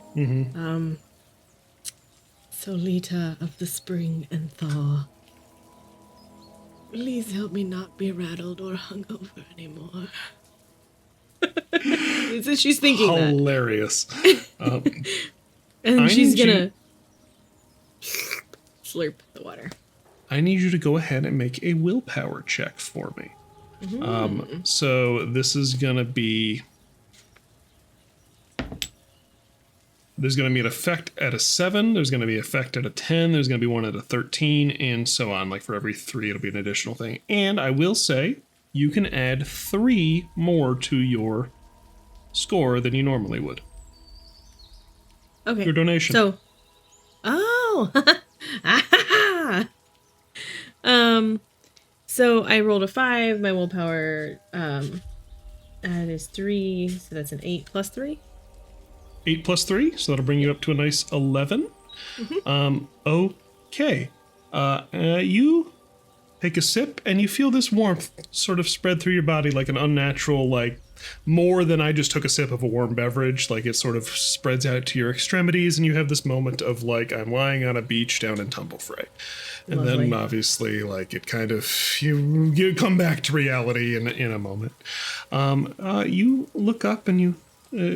Salita of the spring and thaw. Please help me not be rattled or hungover anymore. So she's thinking hilarious. And she's gonna slurp the water. I need you to go ahead and make a willpower check for me. So this is going to be... There's going to be an effect at a 7, there's going to be an effect at a 10, there's going to be one at a 13, and so on. Like for every 3, it'll be an additional thing. And I will say, you can add 3 more to your score than you normally would. Okay. Your donation. So, so I rolled a 5. My willpower, that is 3. So that's an 8 plus 3. 8 plus 3, so that'll bring you up to a nice 11. Okay. You take a sip, and you feel this warmth sort of spread through your body like an unnatural, like, more than I just took a sip of a warm beverage. Like, it sort of spreads out to your extremities, and you have this moment of, like, I'm lying on a beach down in Tumblefray. And Lovely. then, obviously, like, it kind of, you come back to reality in a moment. You look up, and you...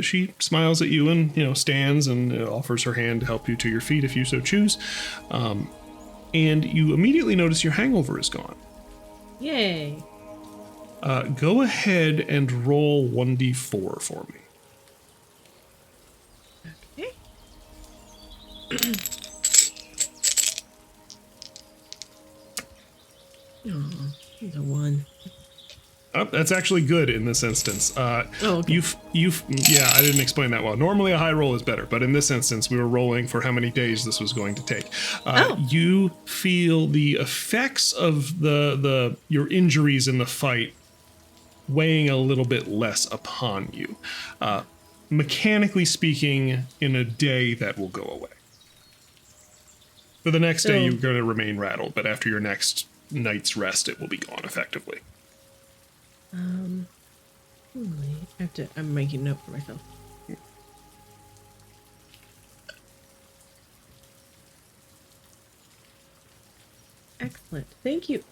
she smiles at you and, stands and offers her hand to help you to your feet if you so choose. And you immediately notice your hangover is gone. Yay. Go ahead and roll 1d4 for me. Okay. Oh, it's a 1. Oh, that's actually good in this instance. Okay. Yeah, I didn't explain that well. Normally a high roll is better, but in this instance, we were rolling for how many days this was going to take. You feel the effects of your injuries in the fight weighing a little bit less upon you. Mechanically speaking, in a day, that will go away. For the next day, you're going to remain rattled, but after your next night's rest, it will be gone effectively. I'm making a note for myself. Excellent. Thank you.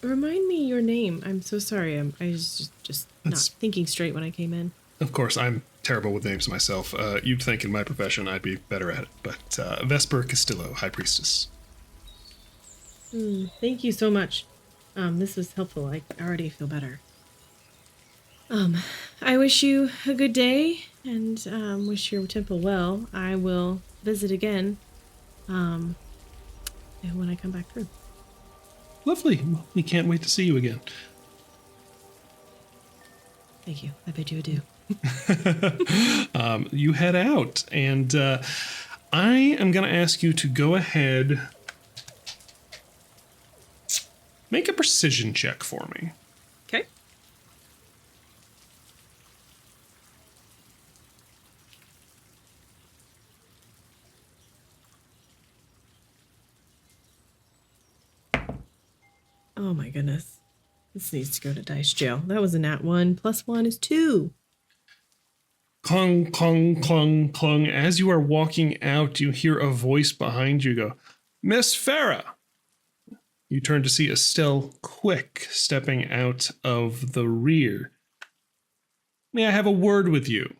Remind me your name. I'm so sorry. I was just not thinking straight when I came in. Of course, I'm terrible with names myself. You'd think in my profession I'd be better at it, but Vesper Castillo, High Priestess. Thank you so much. This was helpful. I already feel better. I wish you a good day and wish your temple well. I will visit again when I come back through. Lovely. We can't wait to see you again. Thank you. I bid you adieu. You head out, and I am going to ask you to go ahead, make a precision check for me. Okay. Oh my goodness. This needs to go to dice jail. That was a nat 1. Plus 1 is 2. Clung, clung, clung, clung. As you are walking out, you hear a voice behind you go, Miss Farah. You turn to see Estelle Quick stepping out of the rear. May I have a word with you?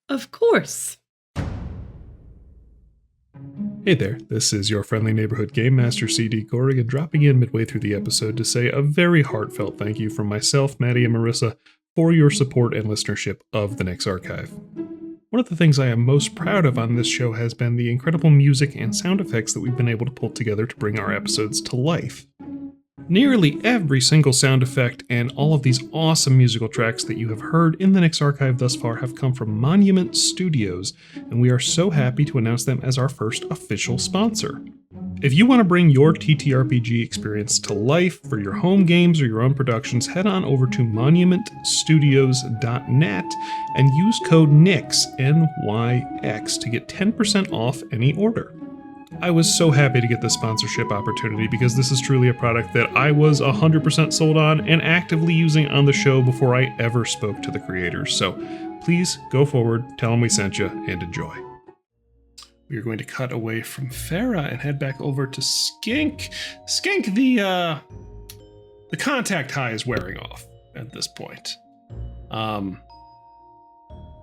Of course. Hey there, this is your friendly neighborhood game master CD Corrigan dropping in midway through the episode to say a very heartfelt thank you from myself, Maddie, and Marissa for your support and listenership of the Nyx Archive. One of the things I am most proud of on this show has been the incredible music and sound effects that we've been able to pull together to bring our episodes to life. Nearly every single sound effect and all of these awesome musical tracks that you have heard in the Nyx Archive thus far have come from Monument Studios, and we are so happy to announce them as our first official sponsor. If you want to bring your TTRPG experience to life for your home games or your own productions, head on over to monumentstudios.net and use code NYX, N-Y-X, to get 10% off any order. I was so happy to get this sponsorship opportunity because this is truly a product that I was 100% sold on and actively using on the show before I ever spoke to the creators. So please go forward, tell them we sent you, and enjoy. We are going to cut away from Farah and head back over to Skink. Skink, the contact high is wearing off at this point.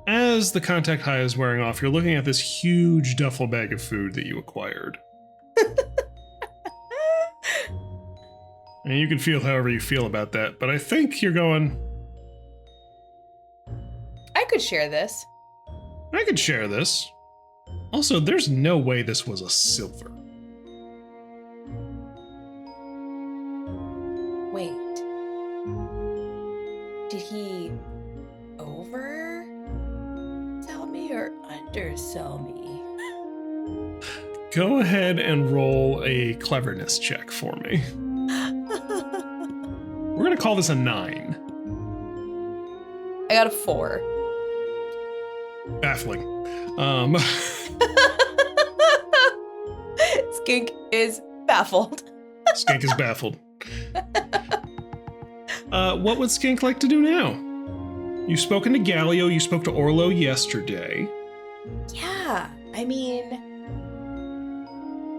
As the contact high is wearing off, you're looking at this huge duffel bag of food that you acquired. And you can feel however you feel about that, but I think you're going, I could share this. I could share this. Also, there's no way this was a silver. Wait. Did he oversell me or undersell me? Go ahead and roll a cleverness check for me. We're gonna call this a 9. I got a 4. Baffling. Skink is baffled. Skink is baffled. What would Skink like to do now? You've spoken to Galio, you spoke to Orlo yesterday. Yeah, I mean,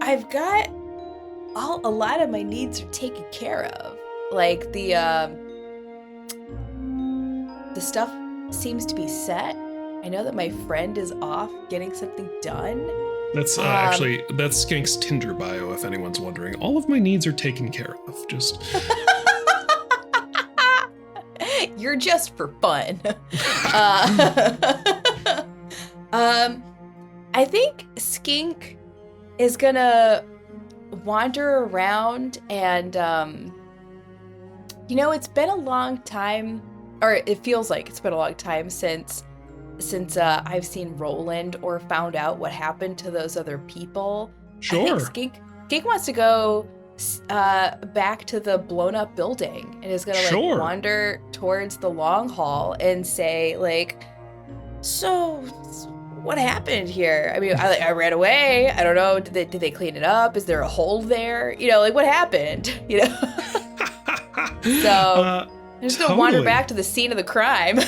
I've got a lot of my needs are taken care of. Like the stuff seems to be set. I know that my friend is off getting something done. That's actually, that's Skink's Tinder bio, if anyone's wondering. All of my needs are taken care of. Just You're just for fun. I think Skink is gonna wander around and, it's been a long time, or it feels like it's been a long time since I've seen Roland or found out what happened to those other people. sure. I think Skink wants to go back to the blown up building and is gonna Sure. wander towards the long hall and say like, so what happened here? I mean, I ran away. I don't know. Did they clean it up? Is there a hole there? What happened? So I'm just gonna wander totally. back to the scene of the crime.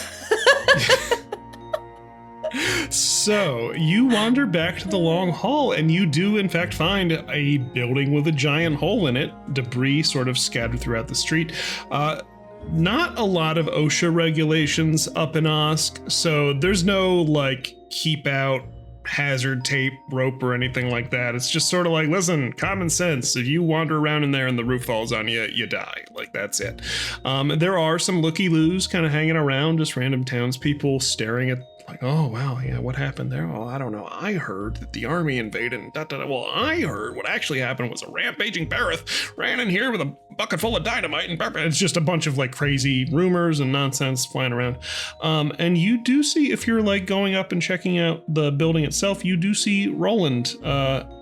So you wander back to the long hall, and you do in fact find a building with a giant hole in it, debris sort of scattered throughout the street. Not a lot of OSHA regulations up in Osk, so there's no like keep out hazard tape rope or anything like that. It's just sort of like, listen, common sense. If you wander around in there and the roof falls on you, you die. Like, that's it. There are some looky-loos kind of hanging around, just random townspeople staring at, like, oh, wow, yeah, what happened there? Well, I don't know. I heard that the army invaded and da-da-da. Well, I heard what actually happened was a rampaging Barith ran in here with a bucket full of dynamite and it's just a bunch of like crazy rumors and nonsense flying around. And you do see, if you're like going up and checking out the building itself, you do see Roland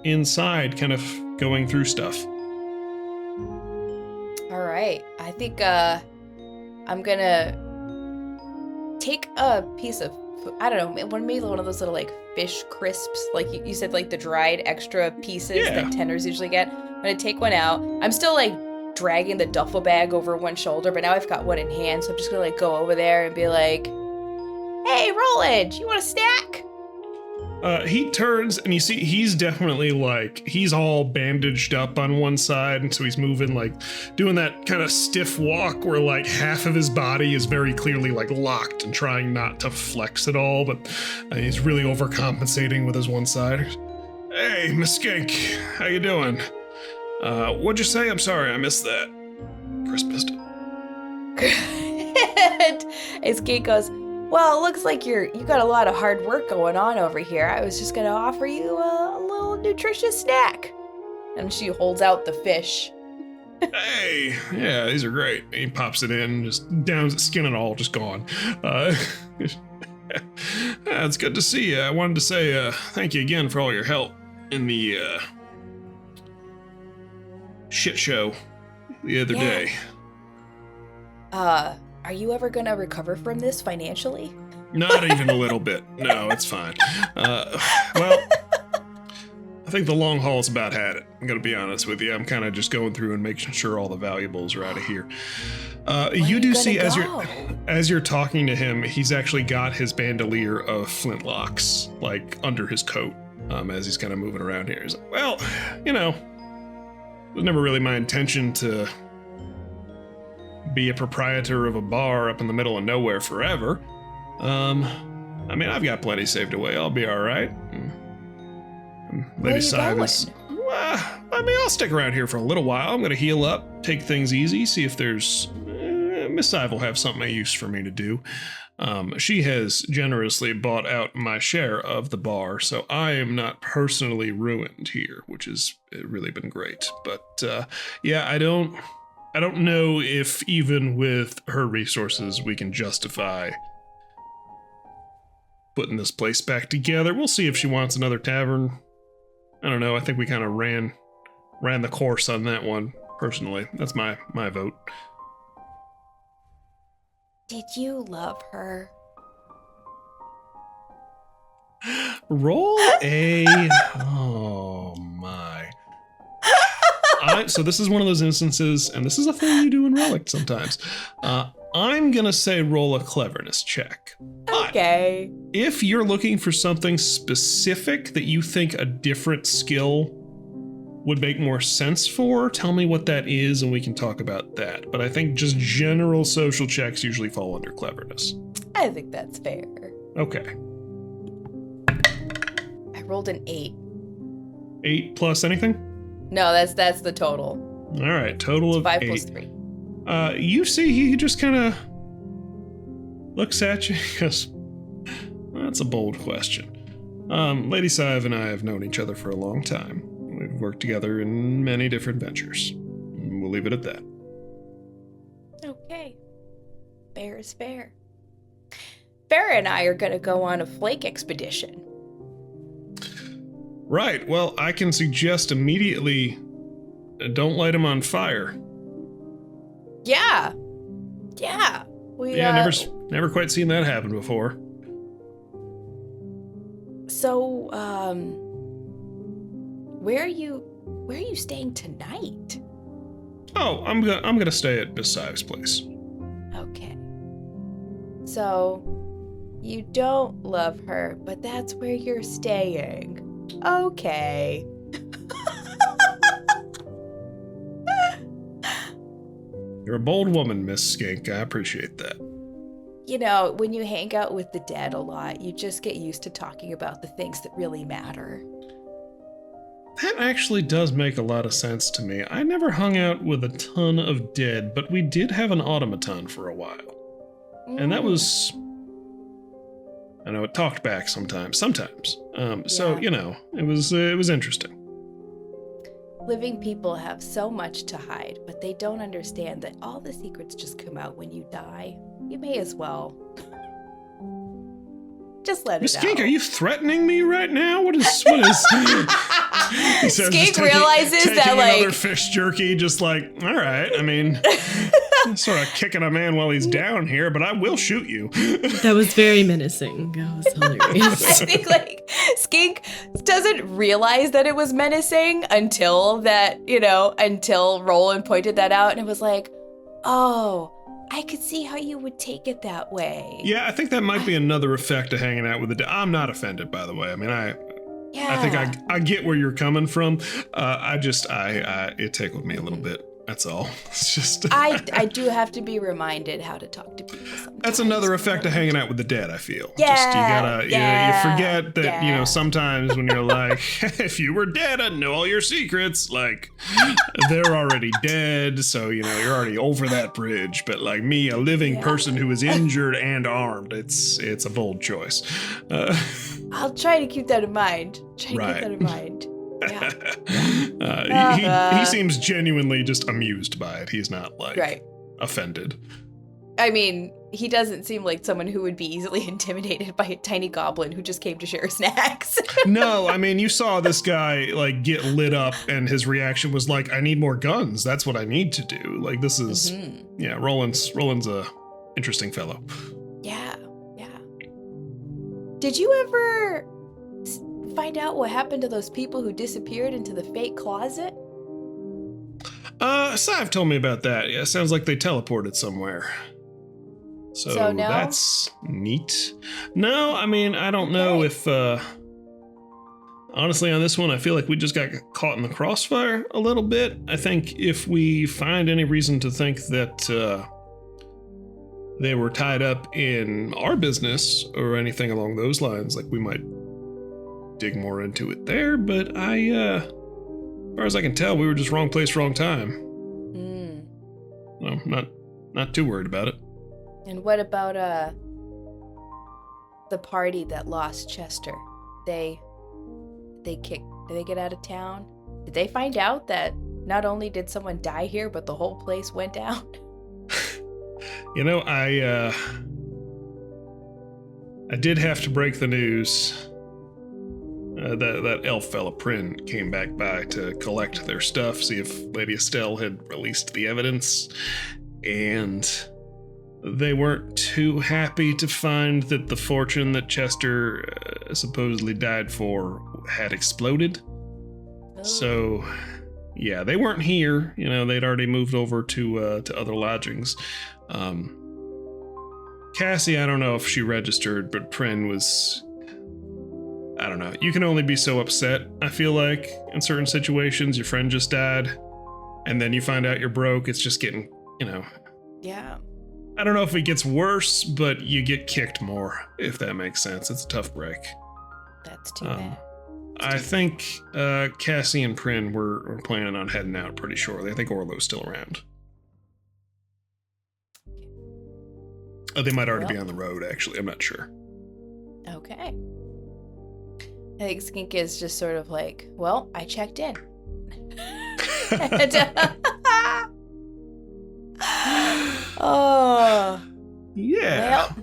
inside kind of going through stuff. All right. I think I'm gonna take a piece of, I don't know, maybe one of those little like fish crisps, like you said, like the dried extra pieces that tenders usually get. I'm gonna take one out. I'm still like dragging the duffel bag over one shoulder, but now I've got one in hand, so I'm just gonna like go over there and be like, hey, Roland, you want a snack? He turns and you see he's definitely like, he's all bandaged up on one side, and so he's moving like doing that kind of stiff walk where like half of his body is very clearly like locked and trying not to flex at all, but he's really overcompensating with his one side. Hey, Miss Skink, how you doing? What'd you say? I'm sorry, I missed that. Chris missed it. And Skate goes, well, it looks like you got a lot of hard work going on over here. I was just gonna offer you a little nutritious snack. And she holds out the fish. Hey, yeah, these are great. He pops it in, just downs it, skin and all, just gone. It's good to see you. I wanted to say thank you again for all your help in the shit show the other day. Are you ever gonna recover from this financially? Not even a little bit. No, it's fine. Well, I think the long haul's about had it. I'm gonna be honest with you. I'm kind of just going through and making sure all the valuables are out of here. You do see as you're talking to him, he's actually got his bandolier of flintlocks like under his coat as he's kind of moving around here. He's like, well, it was never really my intention to be a proprietor of a bar up in the middle of nowhere forever. I mean, I've got plenty saved away. I'll be all right. Where are you going? I mean, I'll stick around here for a little while. I'm going to heal up, take things easy, see if there's... Miss Ive will have something of use for me to do. She has generously bought out my share of the bar, so I am not personally ruined here, which has really been great. But yeah, I don't know if even with her resources we can justify putting this place back together. We'll see if she wants another tavern. I don't know. I think we kind of ran the course on that one. Personally, that's my vote. Did you love her? Roll a... Oh, my. So this is one of those instances, and this is a thing you do in Relic sometimes. I'm going to say roll a cleverness check. But Okay. if you're looking for something specific that you think a different skill would make more sense for, tell me what that is and we can talk about that. But I think just general social checks usually fall under cleverness. I think that's fair. Okay. I rolled an 8. 8 plus anything? No, that's the total. All right, total of 5 8. plus 3. You see, he just kind of looks at you and goes, that's a bold question. Lady Sive and I have known each other for a long time. We've worked together in many different ventures. We'll leave it at that. Okay. Fair is fair. Farrah and I are going to go on a flake expedition. Right, well, I can suggest immediately, don't light him on fire. Yeah. Yeah. Yeah, never quite seen that happen before. So, where are you staying tonight? Oh, I'm gonna stay at Miss Sive's place. Okay. So, you don't love her, but that's where you're staying. Okay. You're a bold woman, Miss Skink. I appreciate that. You know, when you hang out with the dead a lot, you just get used to talking about the things that really matter. That actually does make a lot of sense to me. I never hung out with a ton of dead, but we did have an automaton for a while. And that was... I know it talked back sometimes. So, you know, it was interesting. Living people have so much to hide, but they don't understand that all the secrets just come out when you die. You may as well. Just let Miss it Skink, out. are you threatening me right now? What is... He says, Skink just realizes taking that, like... another fish jerky, just like, all right, I mean, sort of kicking a man while he's down here, but I will shoot you. That was very menacing. That was hilarious. I think, like, Skink doesn't realize that it was menacing until Roland pointed that out, and it was like, oh... I could see how you would take it that way. Yeah, I think that might be another effect of hanging out with the... I'm not offended, by the way. I mean, I think I get where you're coming from. It tickled me a little bit. That's all. It's just... I do have to be reminded how to talk to people sometimes. That's another effect of hanging out with the dead, I feel. Yeah, You forget that, you know, sometimes when you're like, if you were dead, I'd know all your secrets. Like, they're already dead, so, you know, you're already over that bridge. But like me, a living person who is injured and armed, it's a bold choice. I'll try to keep that in mind. Yeah. He seems genuinely just amused by it. He's not like offended. I mean, he doesn't seem like someone who would be easily intimidated by a tiny goblin who just came to share snacks. No, I mean, you saw this guy like get lit up and his reaction was like, I need more guns. That's what I need to do. Like, this is, yeah, Roland's a interesting fellow. Yeah. Did you ever find out what happened to those people who disappeared into the fake closet? Sive told me about that. Yeah, sounds like they teleported somewhere. So no? That's neat. No, I mean, I don't know if, honestly, on this one, I feel like we just got caught in the crossfire a little bit. I think if we find any reason to think that, they were tied up in our business or anything along those lines, like we might dig more into it there, but I far as I can tell, we were just wrong place, wrong time. Mm. Well, not too worried about it. And what about the party that lost Chester? Did they get out of town? Did they find out that not only did someone die here, but the whole place went down? You know, I did have to break the news. That elf fella Prin came back by to collect their stuff, see if Lady Estelle had released the evidence, and they weren't too happy to find that the fortune that Chester supposedly died for had exploded. Oh. So, yeah, they weren't here. You know, they'd already moved over to other lodgings. Cassie, I don't know if she registered, but Prin was... I don't know. You can only be so upset, I feel like, in certain situations. Your friend just died, and then you find out you're broke. It's just getting, you know... Yeah. I don't know if it gets worse, but you get kicked more, if that makes sense. It's a tough break. That's too bad. I think Cassie and Prin were planning on heading out pretty shortly. I think Orlo's still around. They might already be on the road, actually. I'm not sure. Okay. I think Skink is just sort of like, well, I checked in. Oh. Yeah. Well,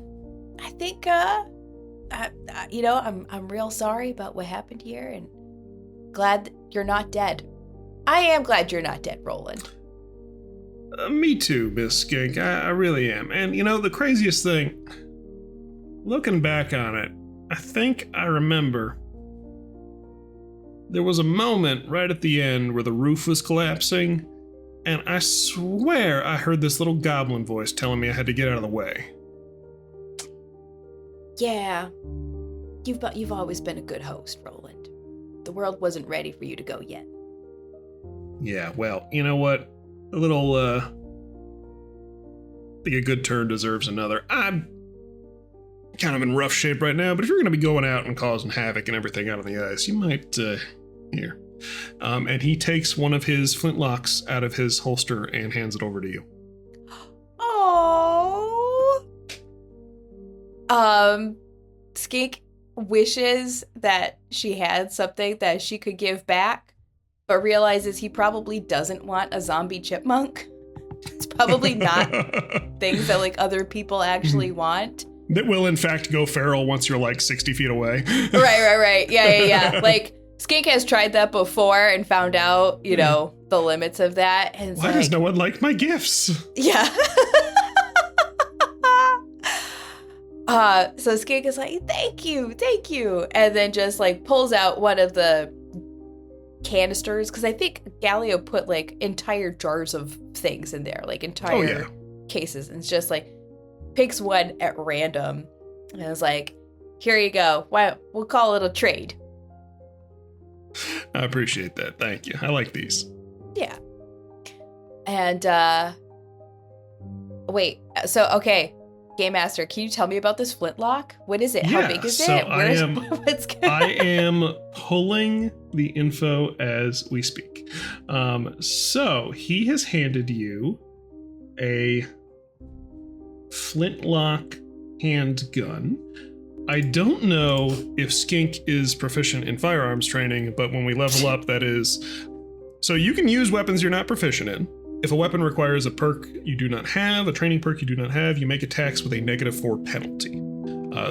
I think, I'm real sorry about what happened here, and glad that you're not dead. I am glad you're not dead, Roland. Me too, Miss Skink. I really am. And, you know, the craziest thing, looking back on it, I think I remember there was a moment right at the end where the roof was collapsing, and I swear I heard this little goblin voice telling me I had to get out of the way. Yeah. You've always been a good host, Roland. The world wasn't ready for you to go yet. Yeah, well, you know what? A little, I think a good turn deserves another. I'm kind of in rough shape right now, but if you're going to be going out and causing havoc and everything out on the ice, you might, here. And he takes one of his flintlocks out of his holster and hands it over to you. Oh. Skink wishes that she had something that she could give back, but realizes he probably doesn't want a zombie chipmunk. It's probably not things that like other people actually want. That will in fact go feral once you're like 60 feet away. Right. Yeah. Like Skink has tried that before and found out, you know, the limits of that. And Why does no one like my gifts? Yeah. So Skink is like, thank you. And then just like pulls out one of the canisters, because I think Galio put like entire jars of things in there, like entire cases. And it's just like picks one at random. And I was like, here you go. Why we'll call it a trade. I appreciate that. Thank you. I like these. Yeah. And wait, so okay. Game Master, can you tell me about this flintlock? What is it? How big is it? What's going on? I am pulling the info as we speak. So he has handed you a flintlock handgun. I don't know if Skink is proficient in firearms training, but when we level up, that is... So you can use weapons you're not proficient in. If a weapon requires a perk you do not have, a training perk you do not have, you make attacks with a -4 penalty.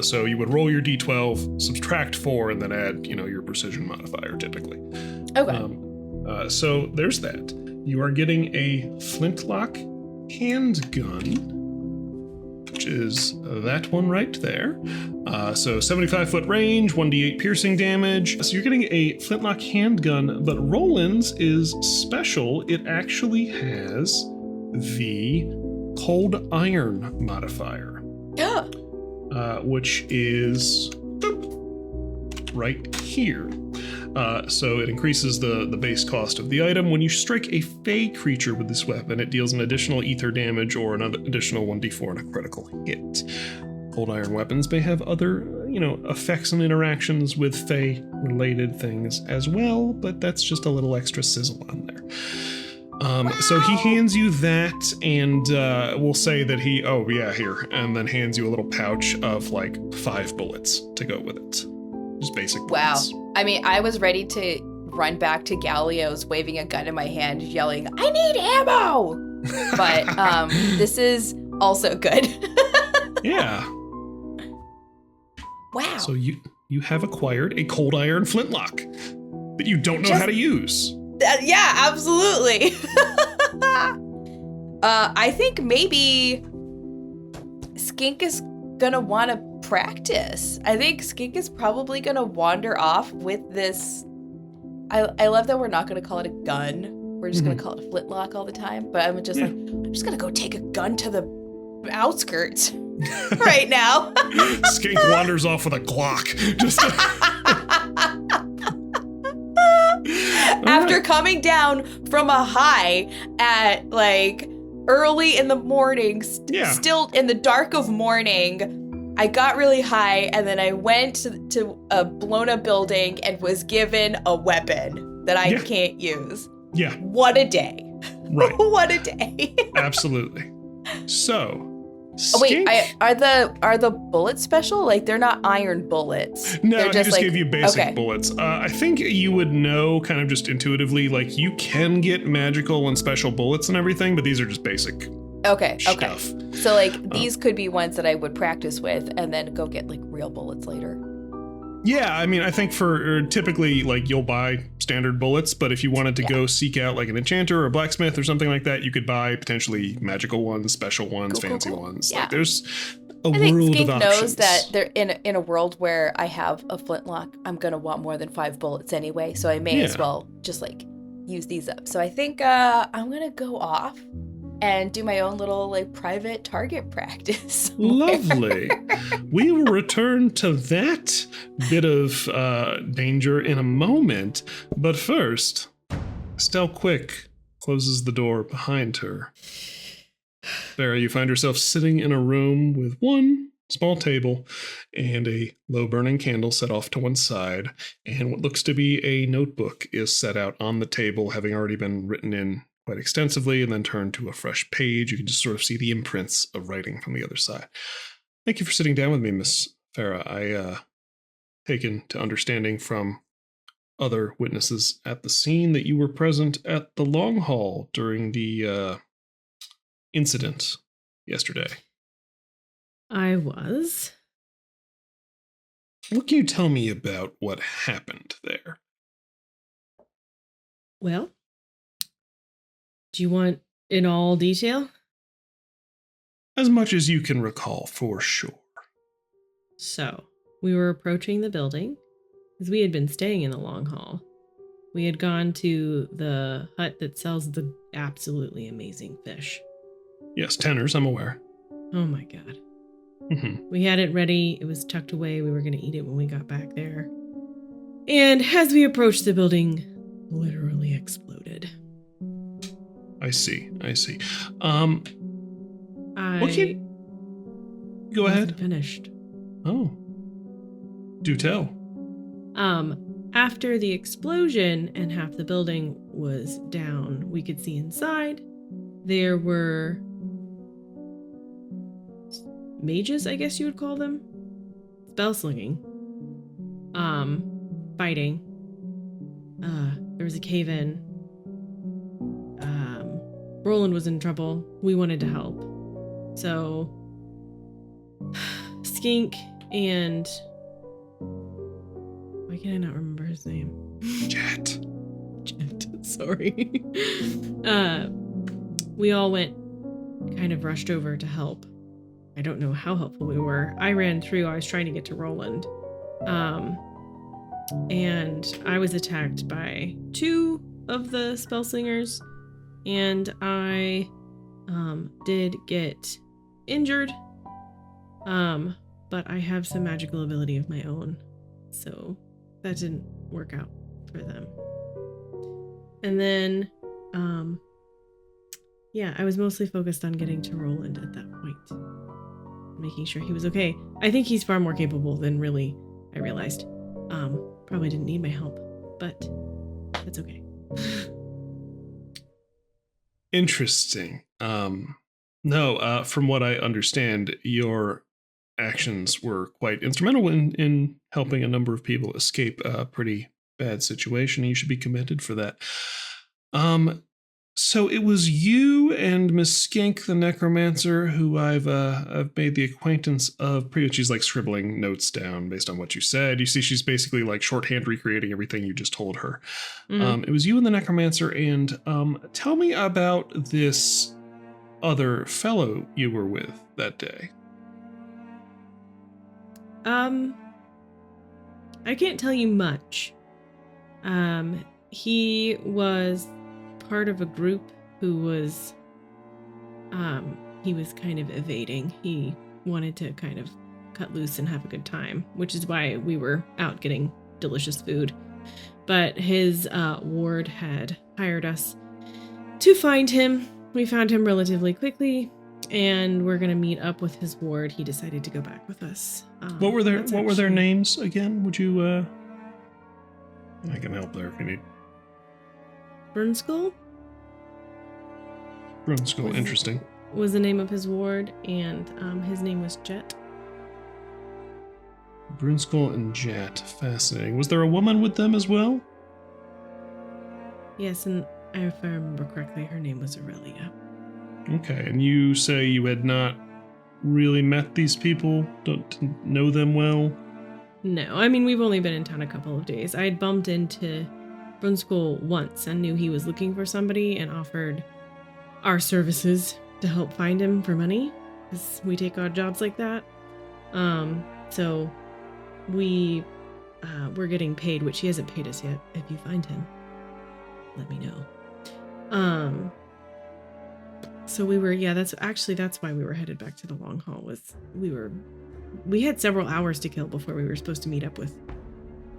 So you would roll your d12, subtract 4, and then add, your precision modifier, typically. Okay. So there's that. You are getting a flintlock handgun, which is that one right there. So 75-foot range, 1d8 piercing damage. So you're getting a flintlock handgun, but Roland's is special. It actually has the cold iron modifier, which is right here. So it increases the base cost of the item. When you strike a fey creature with this weapon, it deals an additional ether damage or an additional 1d4 on a critical hit. Cold iron weapons may have other effects and interactions with Fae related things as well, but that's just a little extra sizzle on there. So he hands you that, and we'll say that here, and then hands you a little pouch of like 5 bullets to go with it. Just basic bullets. Wow. I mean, I was ready to run back to Gallios, waving a gun in my hand, yelling, "I need ammo!" But this is also good. Yeah. Wow. So you have acquired a cold iron flintlock that you don't know how to use. Yeah, absolutely. I think maybe Skink is gonna want to practice. I think Skink is probably gonna wander off with this. I love that we're not gonna call it a gun. We're just gonna call it a flintlock all the time. But I'm just I'm just gonna go take a gun to the outskirts right now. Skink wanders off with a Glock. Just After coming down from a high at like early in the morning, still in the dark of morning, I got really high and then I went to a blown up building and was given a weapon that I can't use. Yeah. What a day. Right. What a day. Absolutely. So, Wait, Skink- are the bullets special? Like they're not iron bullets. No, They're I just like, gave you basic okay. bullets. I think you would know kind of just intuitively, like you can get magical and special bullets and everything, but these are just basic stuff. So like these could be ones that I would practice with and then go get like real bullets later. Yeah, I mean, I think for typically like you'll buy standard bullets, but if you wanted to go seek out like an enchanter or a blacksmith or something like that, you could buy potentially magical ones, special ones, fancy ones. Yeah. Like there's a I think world Skink of options. knows that they're in a world where I have a flintlock, I'm gonna want more than 5 bullets anyway, so I may as well just like use these up. So I think I'm gonna go off and do my own little like private target practice. Lovely. We will return to that bit of danger in a moment, but first, Estelle Quick closes the door behind her. Farah, you find yourself sitting in a room with one small table and a low burning candle set off to one side, and what looks to be a notebook is set out on the table, having already been written in quite extensively and then turned to a fresh page. You can just sort of see the imprints of writing from the other side. Thank you for sitting down with me, Miss Farah. I taken to understanding from other witnesses at the scene that you were present at the Long Hall during the incident yesterday. I was. What can you tell me about what happened there? Well, do you want in all detail? As much as you can recall, for sure. So, we were approaching the building because we had been staying in the Long Hall. We had gone to the hut that sells the absolutely amazing fish. Yes, tenors, I'm aware. Oh my god. Mm-hmm. We had it ready. It was tucked away. We were going to eat it when we got back there. And as we approached the building, literally exploded. I see. Go ahead. Finished. Oh. Do tell. After the explosion and half the building was down, we could see inside. There were mages, I guess you would call them. Spell slinging. Fighting. There was a cave-in. Roland was in trouble. We wanted to help. So Skink and why can I not remember his name? Jet. Sorry. We all went kind of rushed over to help. I don't know how helpful we were. I ran through. I was trying to get to Roland. And I was attacked by 2 of the spell slingers. And I did get injured. But I have some magical ability of my own. So that didn't work out for them. And then, I was mostly focused on getting to Roland at that point. making sure he was okay. I think he's far more capable than really I realized. Probably didn't need my help, but that's okay. Interesting. No, from what I understand, your actions were quite instrumental in helping a number of people escape a pretty bad situation. You should be commended for that. So it was you and Miss Skink, the necromancer, who I've made the acquaintance of. Pretty much, she's like scribbling notes down based on what you said. You see, she's basically like shorthand recreating everything you just told her. Mhm. It was you and the necromancer, and tell me about this other fellow you were with that day. I can't tell you much. He was part of a group who was he was kind of evading. He wanted to kind of cut loose and have a good time, which is why we were out getting delicious food. But his ward had hired us to find him. We found him relatively quickly, and we're gonna meet up with his ward. He decided to go back with us. What were their that's What were their actually- names again? Would you? I can help there if you need. Burnskull Brunskill, Was- interesting. was the name of his ward, and his name was Jet. Brunskill and Jet, fascinating. Was there a woman with them as well? Yes, and if I remember correctly, her name was Aurelia. Okay, and you say you had not really met these people, don't know them well. No, I mean, we've only been in town a couple of days. I had bumped into Brunskoll once and knew he was looking for somebody and offered our services to help find him for money, because we take odd jobs like that. So we're getting paid, which he hasn't paid us yet. If you find him, let me know. So we were, that's why we were headed back to the long haul. We had several hours to kill before we were supposed to meet up with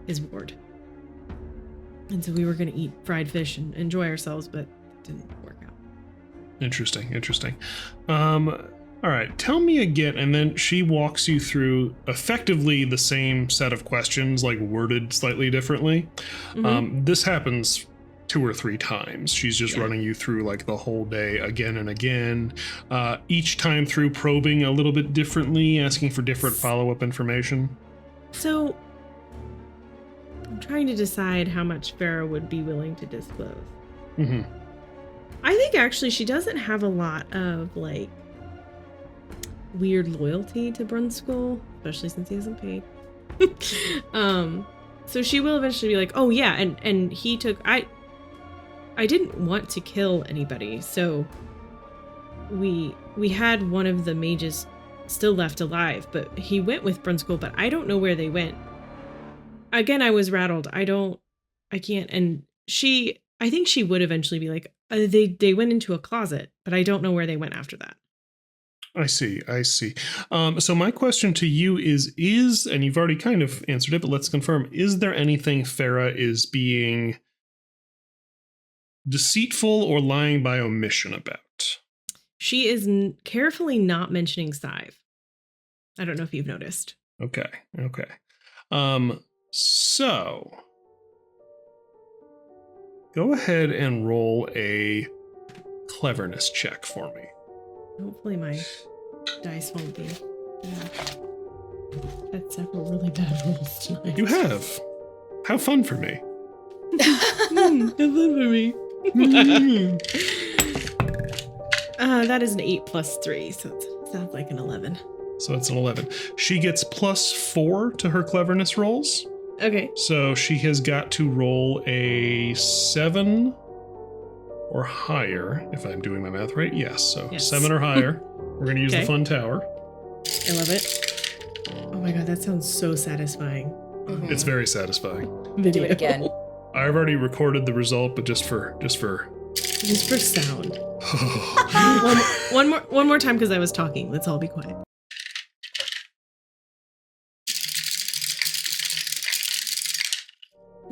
his ward. And so we were going to eat fried fish and enjoy ourselves, but it didn't work out. Interesting. All right, tell me again, and then she walks you through effectively the same set of questions, like worded slightly differently. Mhm. This happens 2 or 3 times. She's just Yeah. running you through like the whole day again and again, each time through probing a little bit differently, asking for different follow-up information. So I'm trying to decide how much Farah would be willing to disclose. Mm-hmm. I think actually she doesn't have a lot of like weird loyalty to Brunskoll, especially since he hasn't paid. So she will eventually be like, oh yeah, and he took I didn't want to kill anybody, so we had one of the mages still left alive, but he went with Brunskoll, but I don't know where they went. Again, I was rattled. I can't, and I think she would eventually be like, they went into a closet, but I don't know where they went after that. I see. So my question to you is, and you've already kind of answered it, but let's confirm, is there anything Farah is being deceitful or lying by omission about? She is carefully not mentioning Scythe. I don't know if you've noticed. Okay. So go ahead and roll a cleverness check for me. Hopefully my dice won't be. Had several really bad rolls tonight. You have. Have fun for me. Have fun for me. That is an 8 plus 3, so it sounds like an 11. So it's an 11. She gets +4 to her cleverness rolls. Okay. So she has got to roll a 7 or higher, if I'm doing my math right. Yes, so Yes. 7 or higher. We're going to use the Okay. fun tower. I love it. Oh my god, that sounds so satisfying. Mhm. It's very satisfying. Do Video. it again. I've already recorded the result, but just for Just for sound. Oh. One more time because I was talking. Let's all be quiet.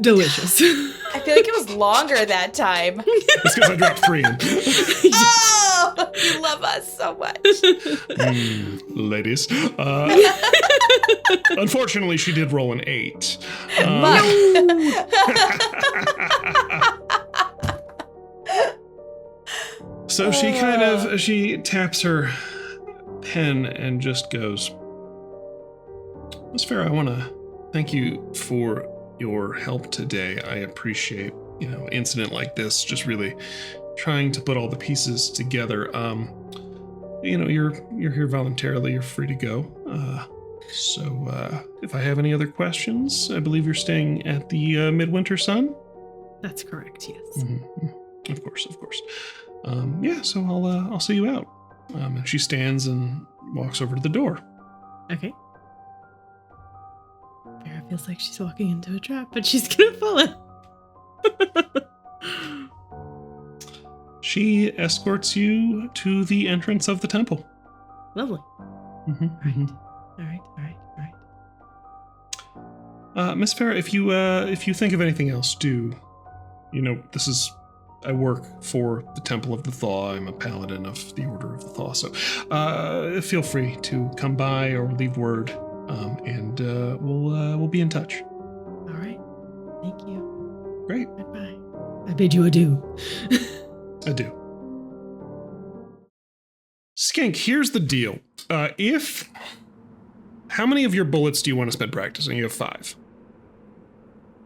Delicious. I feel like it was longer that time. It's because I dropped 3 in. Oh! Oh, you love us so much. Ladies. Unfortunately, she did roll an 8. So she taps her pen and just goes, Miss Farah, I want to thank you for your help today. I appreciate, incident like this, just really trying to put all the pieces together. You're here voluntarily. You're free to go. So if I have any other questions, I believe you're staying at the Midwinter Sun. That's correct. Yes. Mm-hmm. Of course. So I'll see you out. And she stands and walks over to the door. Okay. Farah feels like she's walking into a trap, but she's gonna follow. She escorts you to the entrance of the temple. Lovely. Mm-hmm. All right. Miss Farah, if you think of anything else, I work for the Temple of the Thaw. I'm a paladin of the Order of the Thaw. So feel free to come by or leave word, and we'll be in touch. All right. Thank you. Great. Goodbye. I bid you adieu. Adieu. Skink, here's the deal. How many of your bullets do you want to spend practicing? You have 5.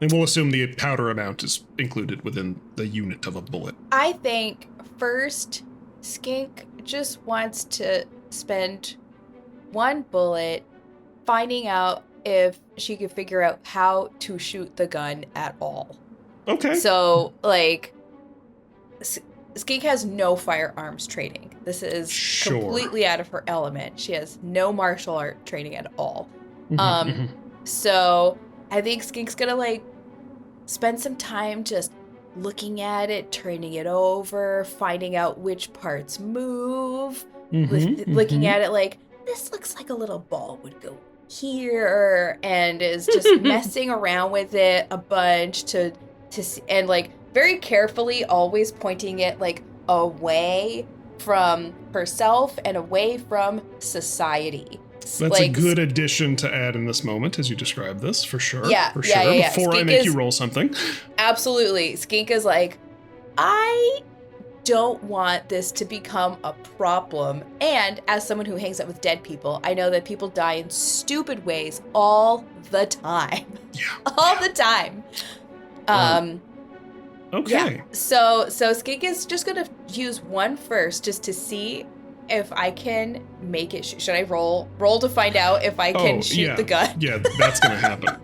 And we'll assume the powder amount is included within the unit of a bullet. I think first, Skink just wants to spend 1 bullet finding out if she can figure out how to shoot the gun at all. Okay. So, Skink has no firearms training. This is completely out of her element. She has no martial art training at all. So I think Skink's gonna spend some time just looking at it, turning it over, finding out which parts move, looking at it this looks like a little ball would go here, and is just messing around with it a bunch to see, and very carefully always pointing it away from herself and away from society. That's a good addition to add in this moment as you describe this, for sure. Yeah. Before Skink I make you roll something. Absolutely. Skink is I don't want this to become a problem. And as someone who hangs out with dead people, I know that people die in stupid ways all the time. Yeah. All the time. Okay. Yeah. So Skink is just gonna use 1 first, just to see if I can make it. Should I roll to find out if I can shoot the gun? Yeah, that's gonna happen.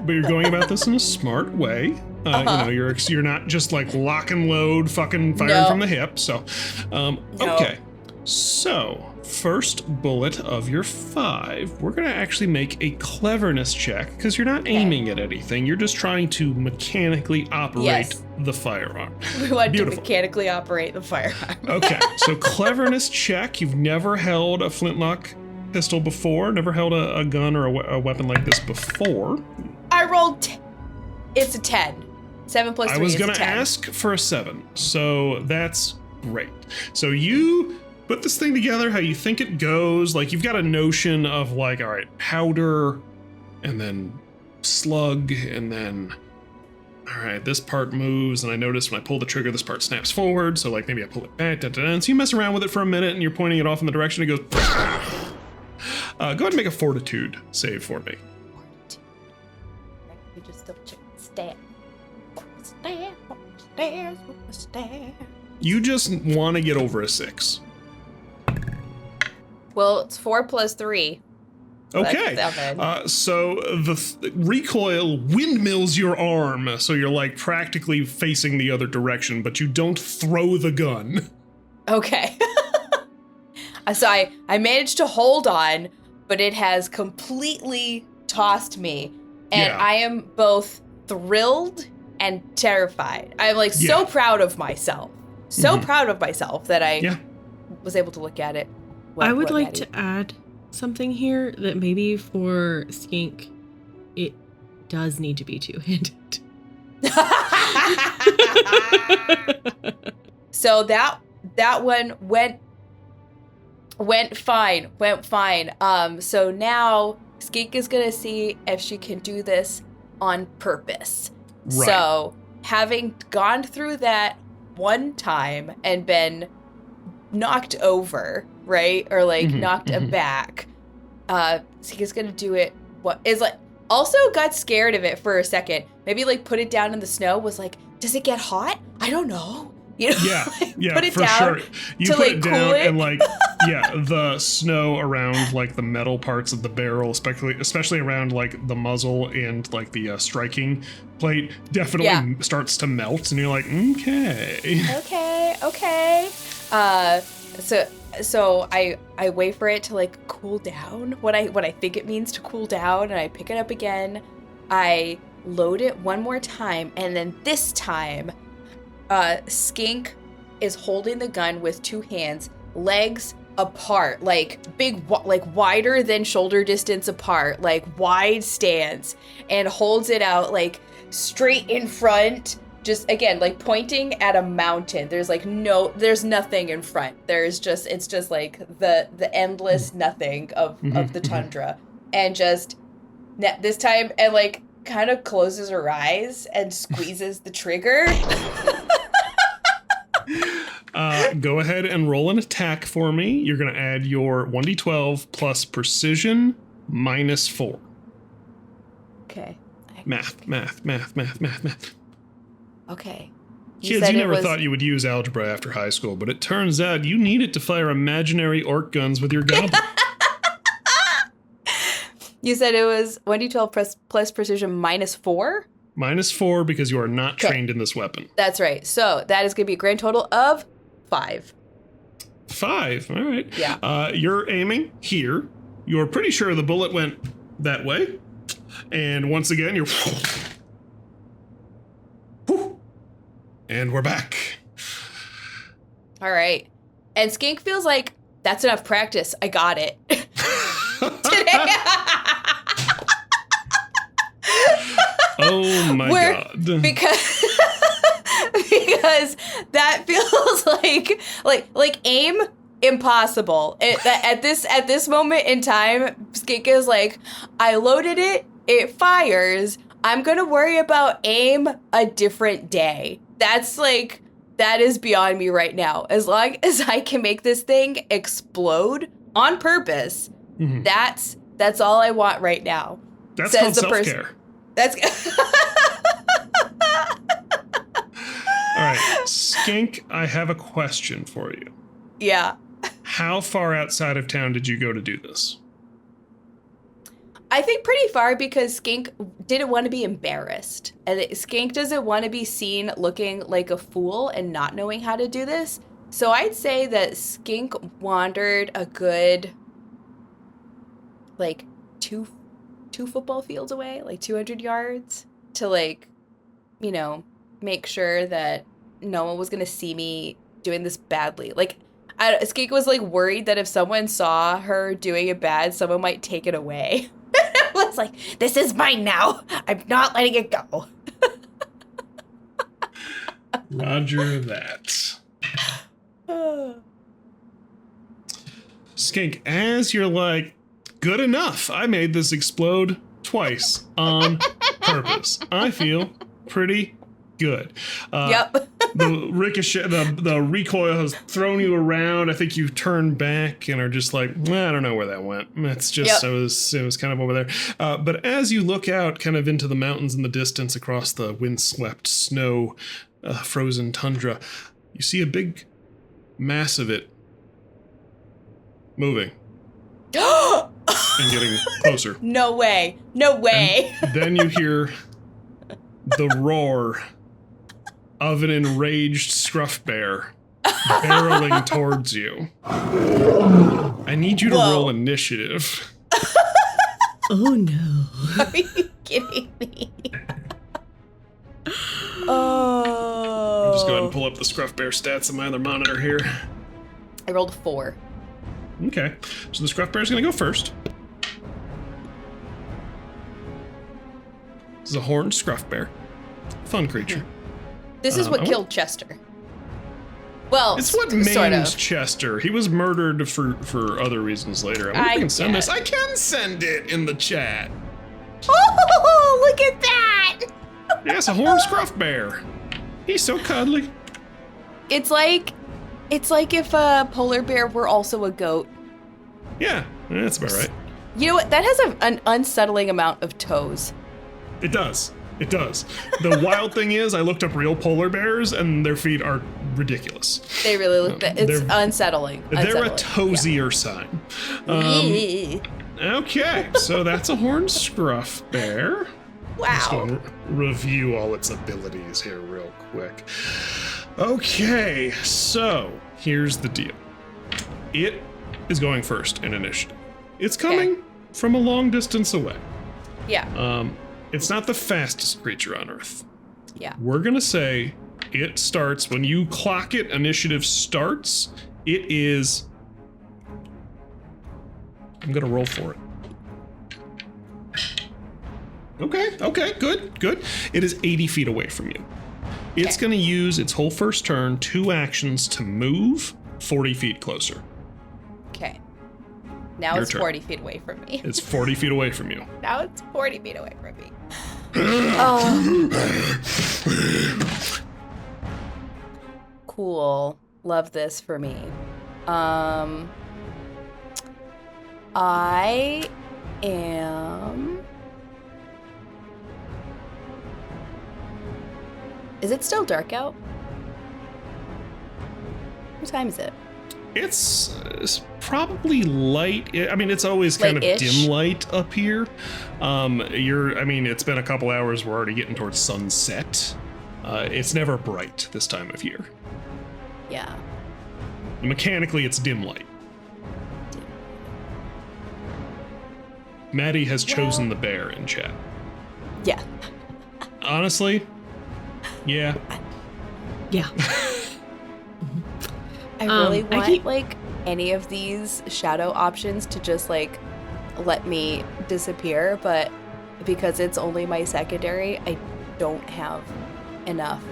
But you're going about this in a smart way. You're not just lock and load, fucking firing from the hip. So, okay. So, first bullet of your 5, we're gonna actually make a cleverness check, because you're not aiming at anything. You're just trying to mechanically operate the firearm. We want to mechanically operate the firearm. Okay, so cleverness check. You've never held a flintlock pistol before, never held a gun or a weapon like this before. I rolled. It's a 10. 7 plus 3 I was going to ask for a 7, so that's great. So you put this thing together how you think it goes. You've got a notion of all right, powder, and then slug, and then, all right, this part moves, and I notice when I pull the trigger, this part snaps forward, so maybe I pull it back, and so you mess around with it for a minute, and you're pointing it off in the direction it goes. Go ahead and make a fortitude save for me. You just double check. Stab. You just want to get over a 6. Well, it's 4 plus 3. Okay. So the recoil windmills your arm, so you're practically facing the other direction, but you don't throw the gun. Okay. So I managed to hold on, but it has completely tossed me. And I am both thrilled and terrified. I'm so proud of myself. So proud of myself that I was able to look at it. I would like to add something here that maybe for Skink, it does need to be 2-handed. So that that one went fine. So now Skink is gonna see if she can do this on purpose. Right. So having gone through that one time and been knocked over, right? Or like knocked aback, Skink is gonna do it. What is like also got scared of it for a second. Maybe like put it down in the snow, was like, does it get hot? I don't know. You know, Yeah, put it for down sure. You to, put like, it cool down it. and like, yeah, the snow around like the metal parts of the barrel, especially around like the muzzle and like the striking plate, definitely starts to melt, and you're like, Okay. So I wait for it to like cool down. What I think it means to cool down, and I pick it up again. I load it one more time, and then this time, Skink is holding the gun with two hands, legs apart, like wider than shoulder distance apart, like wide stance, and holds it out like straight in front, just again like pointing at a mountain. There's nothing in front. It's just like the endless nothing of the tundra, and just this time, and like kind of closes her eyes and squeezes the trigger. Go ahead and roll an attack for me. You're going to add your 1d12 plus precision minus 4. Okay. Math. Okay. Kids, you never thought you would use algebra after high school, but it turns out you need it to fire imaginary orc guns with your goblin. You said it was 1d12 plus precision minus 4? Minus 4 because you are not trained in this weapon. That's right. So that is going to be a grand total of 5. 5. All right. Yeah. You're aiming here. You're pretty sure the bullet went that way. And once again, you're... And we're back. All right. And Skink feels like that's enough practice. I got it. Today. Oh my god. Because that feels like aim impossible. At this moment in time, Skink is like, I loaded it, it fires. I'm gonna worry about aim a different day. That is beyond me right now. As long as I can make this thing explode on purpose, that's all I want right now. That's called self-care. That's all right, Skink, I have a question for you. Yeah. How far outside of town did you go to do this? I think pretty far, because Skink didn't want to be embarrassed. And Skink doesn't want to be seen looking like a fool and not knowing how to do this. So I'd say that Skink wandered a good, like, two football fields away, like 200 yards, to, like, you know, make sure that no one was going to see me doing this badly. Like, Skink was, like, worried that if someone saw her doing it bad, someone might take it away. It was like, this is mine now. I'm not letting it go. Roger that. Skink, as you're like, good enough. I made this explode twice on purpose. I feel pretty good. Yep. The ricochet, the recoil has thrown you around. I think you turn back and are just like, I don't know where that went. It's just, it was kind of over there. But as you look out kind of into the mountains in the distance across the windswept snow, frozen tundra, you see a big mass of it moving. And getting closer. No way. And then you hear the roar of an enraged scruff bear barreling towards you. I need you to roll initiative. Oh no. Are you kidding me? Oh. Just go ahead and pull up the scruff bear stats on my other monitor here. I rolled a 4. Okay, so the scruff bear is going to go first. This is a horned scruff bear. Fun creature. This is what I killed Chester. Well, It's what sort maimed of. Chester. He was murdered for other reasons later. I wonder if I can send this. I can send it in the chat. Oh, look at that! Yes, a horned scruff bear. He's so cuddly. It's like if a polar bear were also a goat. Yeah, that's about right. You know what? That has an unsettling amount of toes. It does. It does. The wild thing is, I looked up real polar bears, and their feet are ridiculous. They really look. It's They're- unsettling. They're a Unsettling. toesier sign. Yeah. Okay, so that's a horned scruff bear. Just Wow. gonna review all its abilities here real quick. Okay, so here's the deal. It is going first in initiative. It's coming from a long distance away. Yeah. It's not the fastest creature on Earth. Yeah. We're gonna say it starts when you clock it. Initiative starts. It is. I'm gonna roll for it. Okay, good. It is 80 feet away from you. It's Okay. gonna use its whole first turn, 2 actions to move 40 feet closer. Okay. Now Your it's turn. 40 feet away from me. It's 40 feet away from you. Now it's 40 feet away from me. Oh. Cool. Love this for me. I am. Is it still dark out? What time is it? It's probably light. I mean, it's always kind of Light-ish. dim light up here. It's been a couple hours. We're already getting towards sunset. It's never bright this time of year. Yeah. Mechanically, it's dim light. Maddie has chosen the bear in chat. Yeah. Honestly, yeah. Yeah. I really I want keep- like any of these shadow options to just like let me disappear, but because it's only my secondary, I don't have enough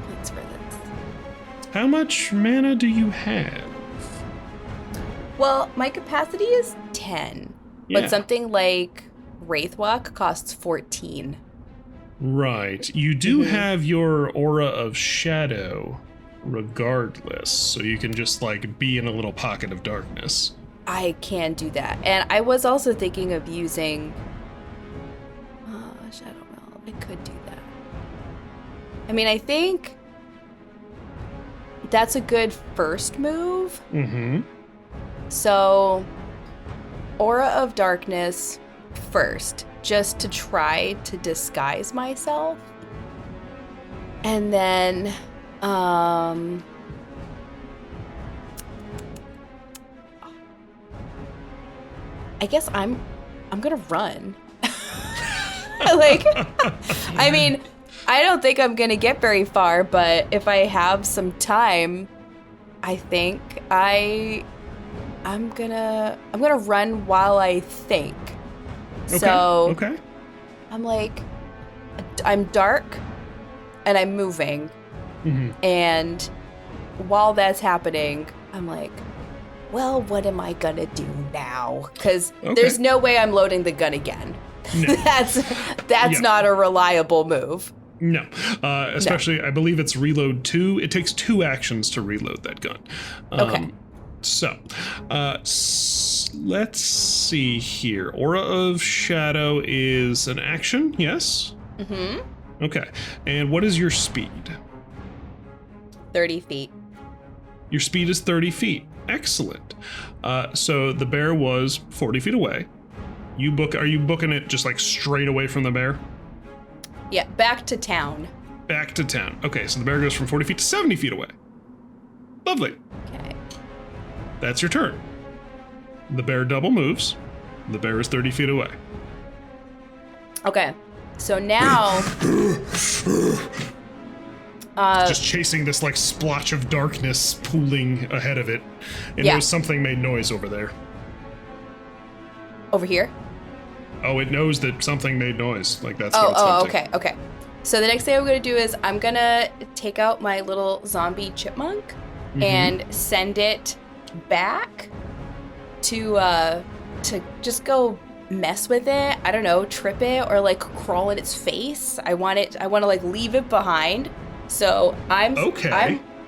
points for this. How much mana do you have? Well, my capacity is 10, Yeah. but something like Wraithwalk costs 14. Right. You do Mhm. have your aura of shadow regardless, so you can just like be in a little pocket of darkness. I can do that. And I was also thinking of using Shadow Meld. I could do that. I mean, I think that's a good first move. Mm-hmm. So, Aura of Darkness first, just to try to disguise myself. And then, I guess I'm gonna run. Like, I mean, I don't think I'm gonna get very far, but if I have some time, I think I'm gonna run while I think. Okay. So Okay. I'm dark and I'm moving, Mm-hmm. and while that's happening, I'm like, well, what am I gonna do now? Because Okay. there's no way I'm loading the gun again. No. That's Yeah. not a reliable move. No. Especially, I believe it's reload 2. It takes 2 actions to reload that gun. Okay. So, let's see here. Aura of Shadow is an action, yes? Mm-hmm. Okay. And what is your speed? 30 feet. Your speed is 30 feet. Excellent. So the bear was 40 feet away. Are you booking it just like straight away from the bear? Yeah, back to town. Back to town. Okay, so the bear goes from 40 feet to 70 feet away. Lovely. Okay. That's your turn. The bear double moves. The bear is 30 feet away. Okay. So now Just chasing this like splotch of darkness pooling ahead of it. It Yeah. knows something made noise over there. over here. Oh, it knows that something made noise. Like that's what Oh, it's oh, hunting. okay, okay. So the next thing I'm gonna do is I'm gonna take out my little zombie chipmunk and send it back to just go mess with it. I don't know, trip it or like crawl in its face. I want to like leave it behind. So I'm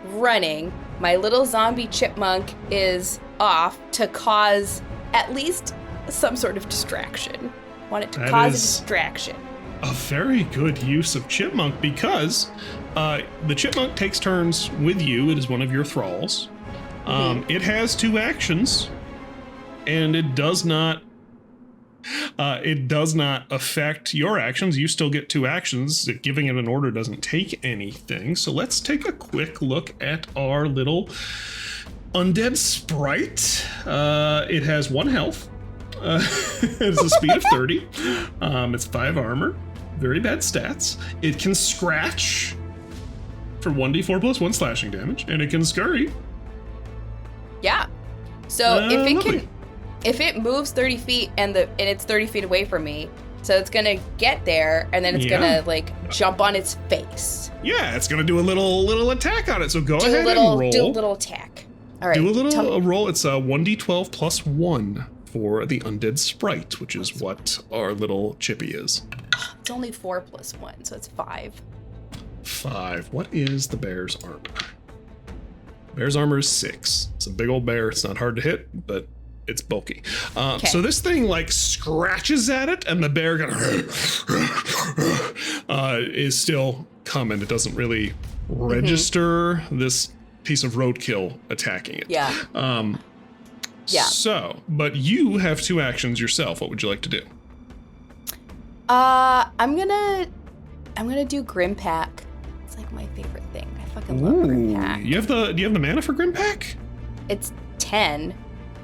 running. My little zombie chipmunk is off to cause at least some sort of distraction. I want it to cause a distraction. A very good use of chipmunk because the chipmunk takes turns with you. It is one of your thralls. It has 2 actions, and it does not affect your actions. You still get 2 actions. Giving it an order doesn't take anything. So let's take a quick look at our little undead sprite. It has 1 health. It's a speed of 30. It's 5 armor. Very bad stats. It can scratch for 1d4 plus 1 slashing damage, and it can scurry. Yeah. So if it moves 30 feet and it's 30 feet away from me, so it's gonna get there and then it's gonna like jump on its face. Yeah, it's gonna do a little attack on it. So go ahead and roll. Do a little attack. All right. Do a little roll. It's a 1d12 plus 1 for the undead sprite, which is what our little chippy is. It's only 4 plus 1, so it's 5. 5. What is the bear's armor? Bear's armor is 6. It's a big old bear. It's not hard to hit, but it's bulky. So this thing like scratches at it, and the bear is still coming. It doesn't really register this piece of roadkill attacking it. Yeah. So, but you have 2 actions yourself. What would you like to do? I'm gonna do Grim Pack. It's like my favorite thing. I fucking love Grim Pack. Do you have the mana for Grim Pack? It's 10,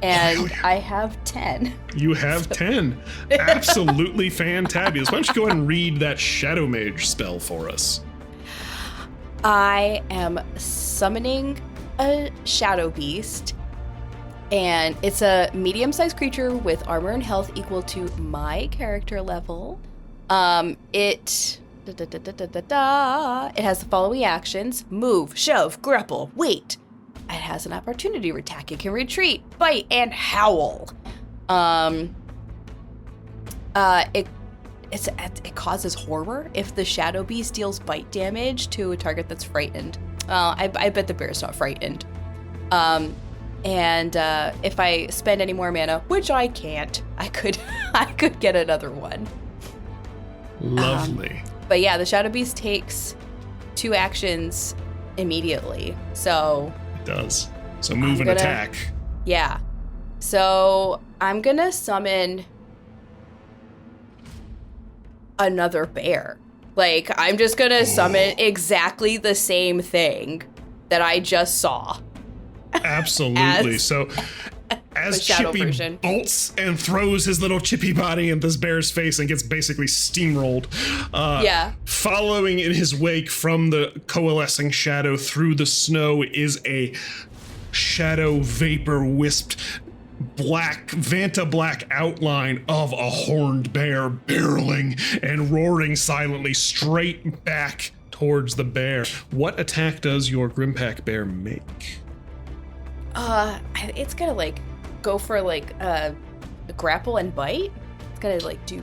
and I have 10. You have 10. Absolutely fantabulous. Why don't you go ahead and read that Shadow Mage spell for us? I am summoning a Shadow Beast, and it's a medium-sized creature with armor and health equal to my character level. It has the following actions: move, shove, grapple, wait. It has an opportunity attack. It can retreat, bite, and howl. It causes horror if the Shadow Beast deals bite damage to a target that's frightened. I bet the bear's not frightened. And if I spend any more mana, which I can't, I could get another one. Lovely. But yeah, the Shadow Beast takes 2 actions immediately. So it does. So move and attack. Yeah. So I'm gonna summon another bear. Like, I'm just gonna summon exactly the same thing that I just saw. Absolutely. As Chippy bolts and throws his little chippy body in this bear's face and gets basically steamrolled, following in his wake from the coalescing shadow through the snow is a shadow vapor wisped black Vanta black outline of a horned bear barreling and roaring silently straight back towards the bear. What attack does your Grimpack bear make? It's gonna like go for like grapple and bite. It's gonna like do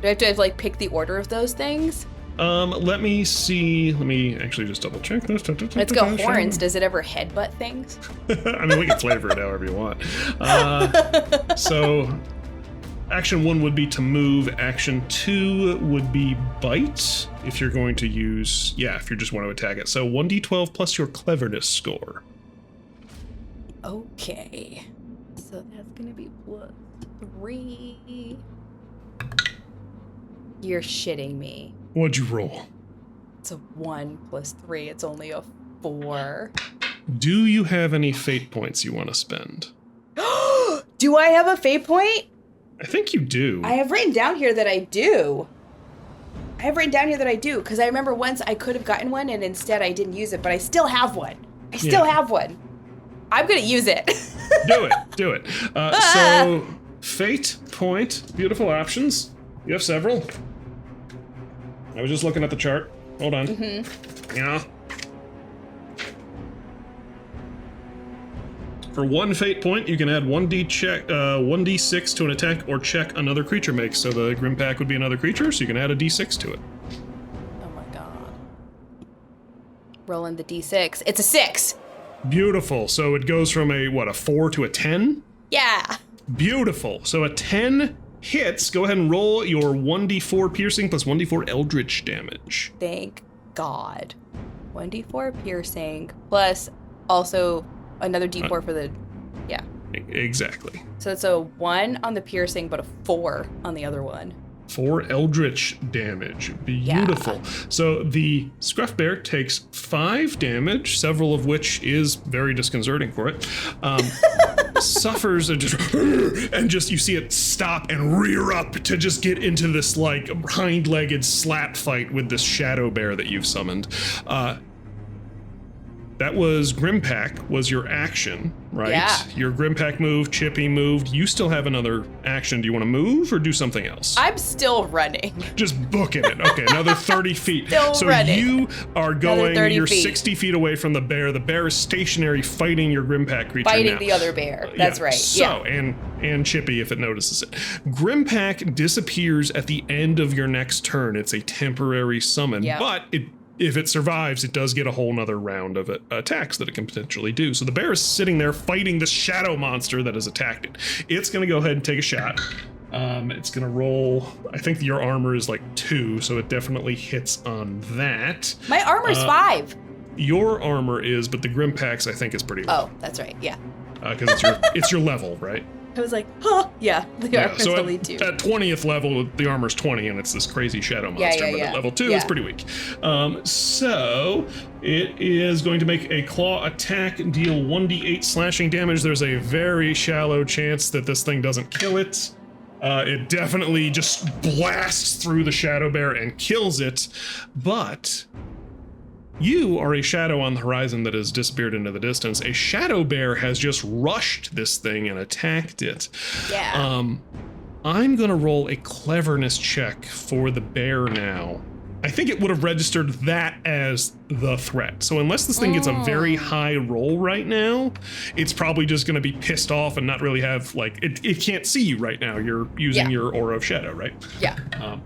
I have to like pick the order of those things? Let me see. Let me actually just double check this. Let's go horns. Does it ever headbutt things? I mean, we can flavor it however you want. So action 1 would be to move. Action 2 would be bite if you're going to use, if you just want to attack it. So 1d12 plus your cleverness score. Okay. So that's going to be +3. You're shitting me. What'd you roll? It's a 1 + 3. It's only a 4. Do you have any fate points you want to spend? Do I have a fate point? I think you do. I have written down here that I do. Because I remember once I could have gotten one and instead I didn't use it, but I still have one. I'm going to use it. Do it. So, fate point, beautiful options. You have several. I was just looking at the chart. Hold on. Mm-hmm. Yeah. For 1 fate point, you can add 1d6 to an attack or check another creature makes. So the Grimpack would be another creature, so you can add a d6 to it. Oh my god. Rolling the d6. It's a 6. Beautiful. So it goes from a 4 to a 10? Yeah. Beautiful. So a 10 hits. Go ahead and roll your 1d4 piercing plus 1d4 eldritch damage. Thank God. 1d4 piercing plus also another d4 for the... Yeah. Exactly. So it's a 1 on the piercing, but a 4 on the other one. 4 eldritch damage. Beautiful. Yeah. So the Scruff Bear takes 5 damage, several of which is very disconcerting for it. Suffers and just you see it stop and rear up to just get into this like hind-legged slap fight with this shadow bear that you've summoned. That was Grimpack was your action, right? Yeah. Your Grimpack moved, Chippy moved. You still have another action. Do you want to move or do something else? I'm still running. Just booking it. Okay, another 30 feet. Still so running. you are Another going, 30 you're feet. 60 feet away from the bear. The bear is stationary fighting your Grimpack creature Fighting now. the other bear. That's right. So, and Chippy if it notices it. Grimpack disappears at the end of your next turn. It's a temporary summon, Yeah. but if it survives, it does get a whole nother round of attacks that it can potentially do. So the bear is sitting there fighting the shadow monster that has attacked it. It's going to go ahead and take a shot. It's going to roll. I think your armor is like 2, so it definitely hits on that. My armor's 5. Your armor is, but the Grimpack's I think is pretty low. Oh, that's right. Yeah. Because it's your level, right? I was like, huh. Yeah. The armor's so only at 2. 20th level, the armor's 20, and it's this crazy shadow monster. But at level 2, it's pretty weak. So it is going to make a claw attack, deal 1d8 slashing damage. There's a very shallow chance that this thing doesn't kill it. It definitely just blasts through the shadow bear and kills it, but you are a shadow on the horizon that has disappeared into the distance. A shadow bear has just rushed this thing and attacked it. Yeah. I'm gonna roll a cleverness check for the bear now. I think it would have registered that as the threat. So unless this thing gets a very high roll right now, it's probably just gonna be pissed off and not really have, like, it can't see you right now. You're using your aura of shadow, right? Yeah.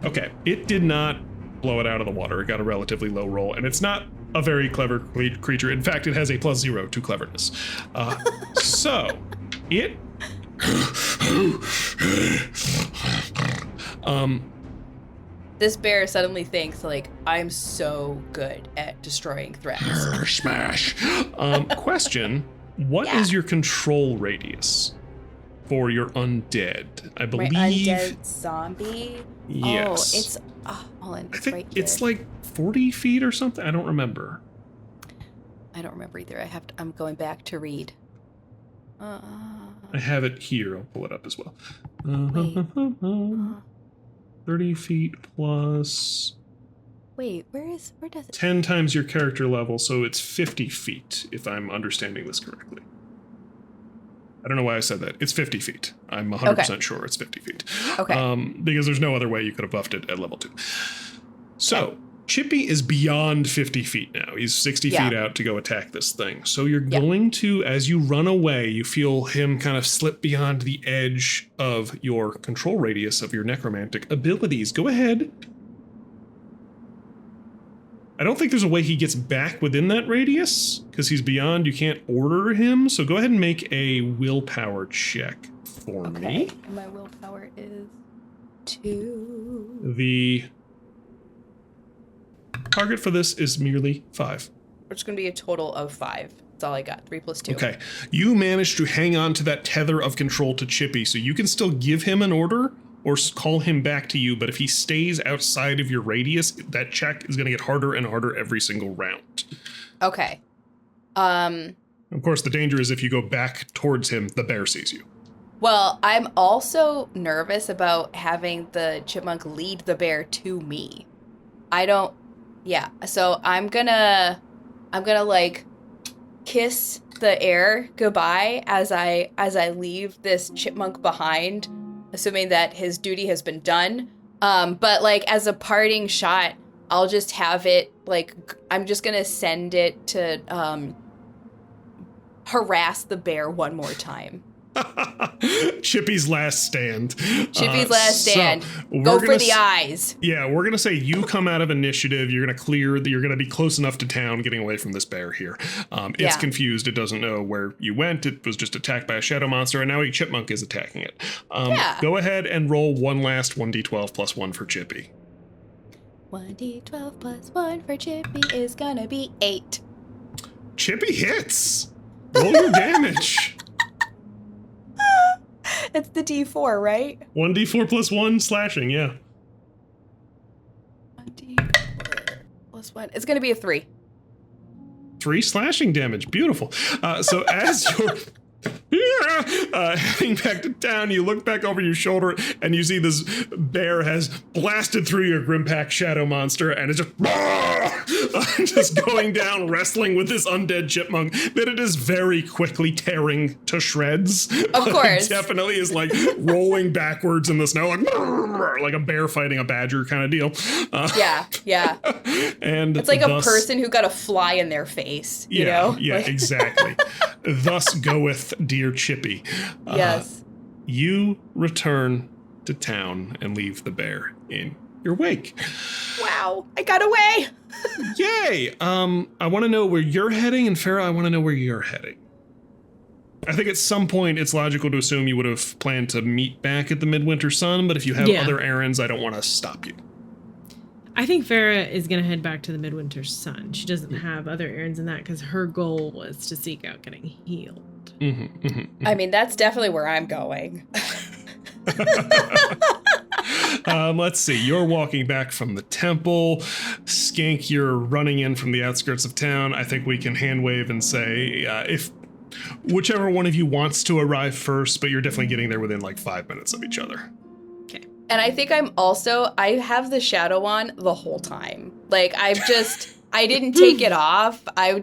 Okay, it did not blow it out of the water. It got a relatively low roll, and it's not a very clever creature. In fact, it has a +0 to cleverness. So, it... This bear suddenly thinks, like, I'm so good at destroying threats. Smash. Question, what is your control radius for your undead? I believe... My undead zombie? Yes. Oh, it's... hold on, I it's think right here. it's like 40 feet or something. I don't remember. I don't remember either. I'm going back to read. I have it here. I'll pull it up as well. Wait. 30 feet plus Wait, where does it... 10 times your character level, so it's 50 feet, if I'm understanding this correctly. I don't know why I said that. It's 50 feet. I'm 100% sure it's 50 feet. Okay. Because there's no other way you could have buffed it at level 2. So, Chippy is beyond 50 feet now. He's 60 feet out to go attack this thing. So you're going to, as you run away, you feel him kind of slip beyond the edge of your control radius of your necromantic abilities. Go ahead. I don't think there's a way he gets back within that radius, because he's beyond, you can't order him. So go ahead and make a willpower check for me. And my willpower is 2. The target for this is merely 5. Which is going to be a total of 5. That's all I got. 3 plus 2. Okay. You managed to hang on to that tether of control to Chippy, so you can still give him an order or call him back to you, but if he stays outside of your radius, that check is going to get harder and harder every single round. Okay. Of course, the danger is if you go back towards him, the bear sees you. Well, I'm also nervous about having the chipmunk lead the bear to me. Yeah, so I'm gonna like kiss the air goodbye as I leave this chipmunk behind, assuming that his duty has been done. But like as a parting shot, I'll just have it, like, I'm just gonna send it to harass the bear one more time. Chippy's last stand. Chippy's last stand. we're Go gonna for the eyes. Yeah, we're gonna say you come out of initiative. You're gonna clear. You're gonna be close enough to town, getting away from this bear here. It's Yeah. confused. It doesn't know where you went. It was just attacked by a shadow monster, and now a chipmunk is attacking it. Yeah. Go ahead and roll one last 1d12 plus 1 for Chippy. 1d12 plus 1 for Chippy is gonna be 8. Chippy hits. Roll your damage. It's the D4, right? 1d4 plus 1 slashing. Yeah. 1d4 plus 1. It's gonna be a 3. 3 slashing damage. Beautiful. So as you're heading back to town, you look back over your shoulder and you see this bear has blasted through your Grimpack shadow monster and is just going down, wrestling with this undead chipmunk that it is very quickly tearing to shreds. Of course. It definitely is like rolling backwards in the snow, like a bear fighting a badger kind of deal. Yeah. And It's like a thus- person who got a fly in their face, you know? Yeah, Like- exactly. Thus goeth dear Chippy. Yes. You return to town and leave the bear in your wake. Wow, I got away. Yay! I want to know where you're heading, and Farah, I want to know where you're heading. I think at some point it's logical to assume you would have planned to meet back at the Midwinter Sun, but if you have Yeah. other errands, I don't want to stop you. I think Farah is going to head back to the Midwinter Sun. She doesn't have other errands in that because her goal was to seek out getting healed. I mean, that's definitely where I'm going. Let's see. You're walking back from the temple. Skink, you're running in from the outskirts of town. I think we can hand wave and say if whichever one of you wants to arrive first, but you're definitely getting there within like 5 minutes of each other. And I think I have the shadow on the whole time. Like, I didn't take it off. I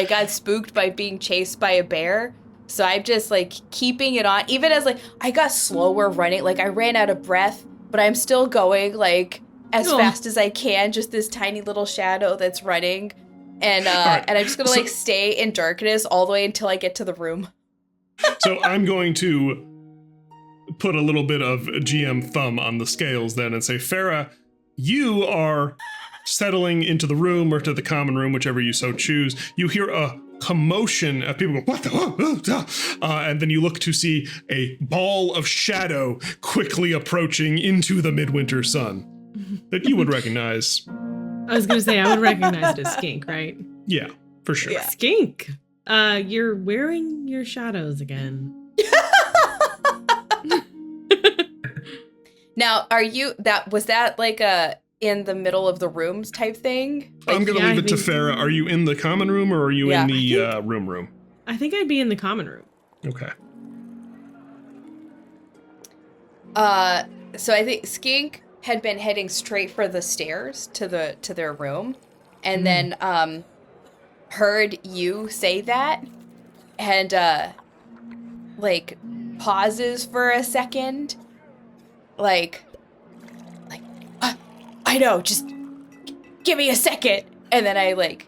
got spooked by being chased by a bear. So I'm just like keeping it on. Even as like, I got slower running. Like, I ran out of breath, but I'm still going like as fast as I can. Just this tiny little shadow that's running. And, right. and I'm just gonna like stay in darkness all the way until I get to the room. So I'm going to put a little bit of GM thumb on the scales then and say, Farah, you are settling into the room or to the common room, whichever you so choose. You hear a commotion of people go, what the? And then you look to see a ball of shadow quickly approaching into the Midwinter Sun that you would recognize. I was going to say, I would recognize it as Skink, right? Yeah, for sure. Yeah. Skink, you're wearing your shadows again. Now, was that like a in the middle of the rooms type thing? I'm going to yeah, leave I it to think- Farah. Are you in the common room or are you Yeah, in I the room? I think I'd be in the common room. Okay. So I think Skink had been heading straight for the stairs to their room, and then heard you say that, and like pauses for a second, like I know, just give me a second, and then I like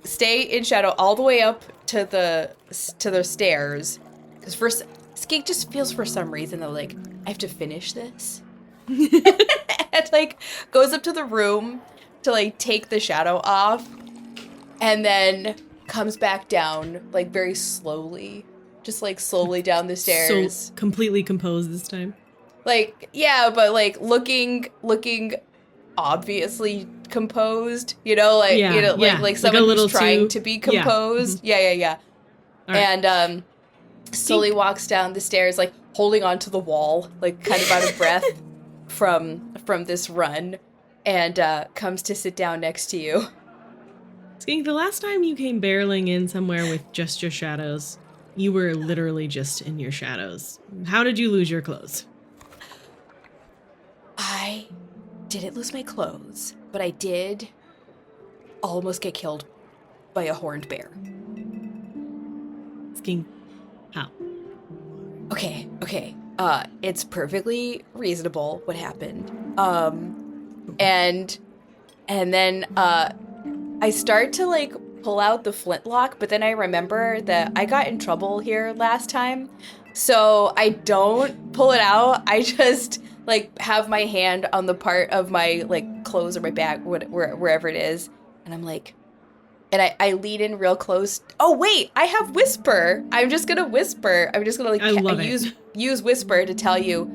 stay in shadow all the way up to the stairs, because first Skink just feels for some reason that like I have to finish this. And like goes up to the room to like take the shadow off, and then comes back down like very slowly, just like slowly down the stairs. So completely composed this time. Like, yeah, but like looking obviously composed, you know, like Yeah, you know, yeah. like Like someone a little who's trying too- to be yeah. composed. Yeah. All right. And slowly walks down the stairs, like holding onto the wall, like kind of out of breath from this run, and comes to sit down next to you. Skink, the last time you came barreling in somewhere with just your shadows, you were literally just in your shadows. How did you lose your clothes? I didn't lose my clothes, but I did almost get killed by a horned bear. Skink, how? Okay. It's perfectly reasonable what happened. And And then I start to like pull out the flintlock, but then I remember that I got in trouble here last time. So I don't pull it out. I just like have my hand on the part of my like clothes or my bag, wherever it is. And I'm like, and I lean in real close. Oh wait, I have whisper. I'm just gonna whisper. I'm just gonna like I love it. use whisper to tell you,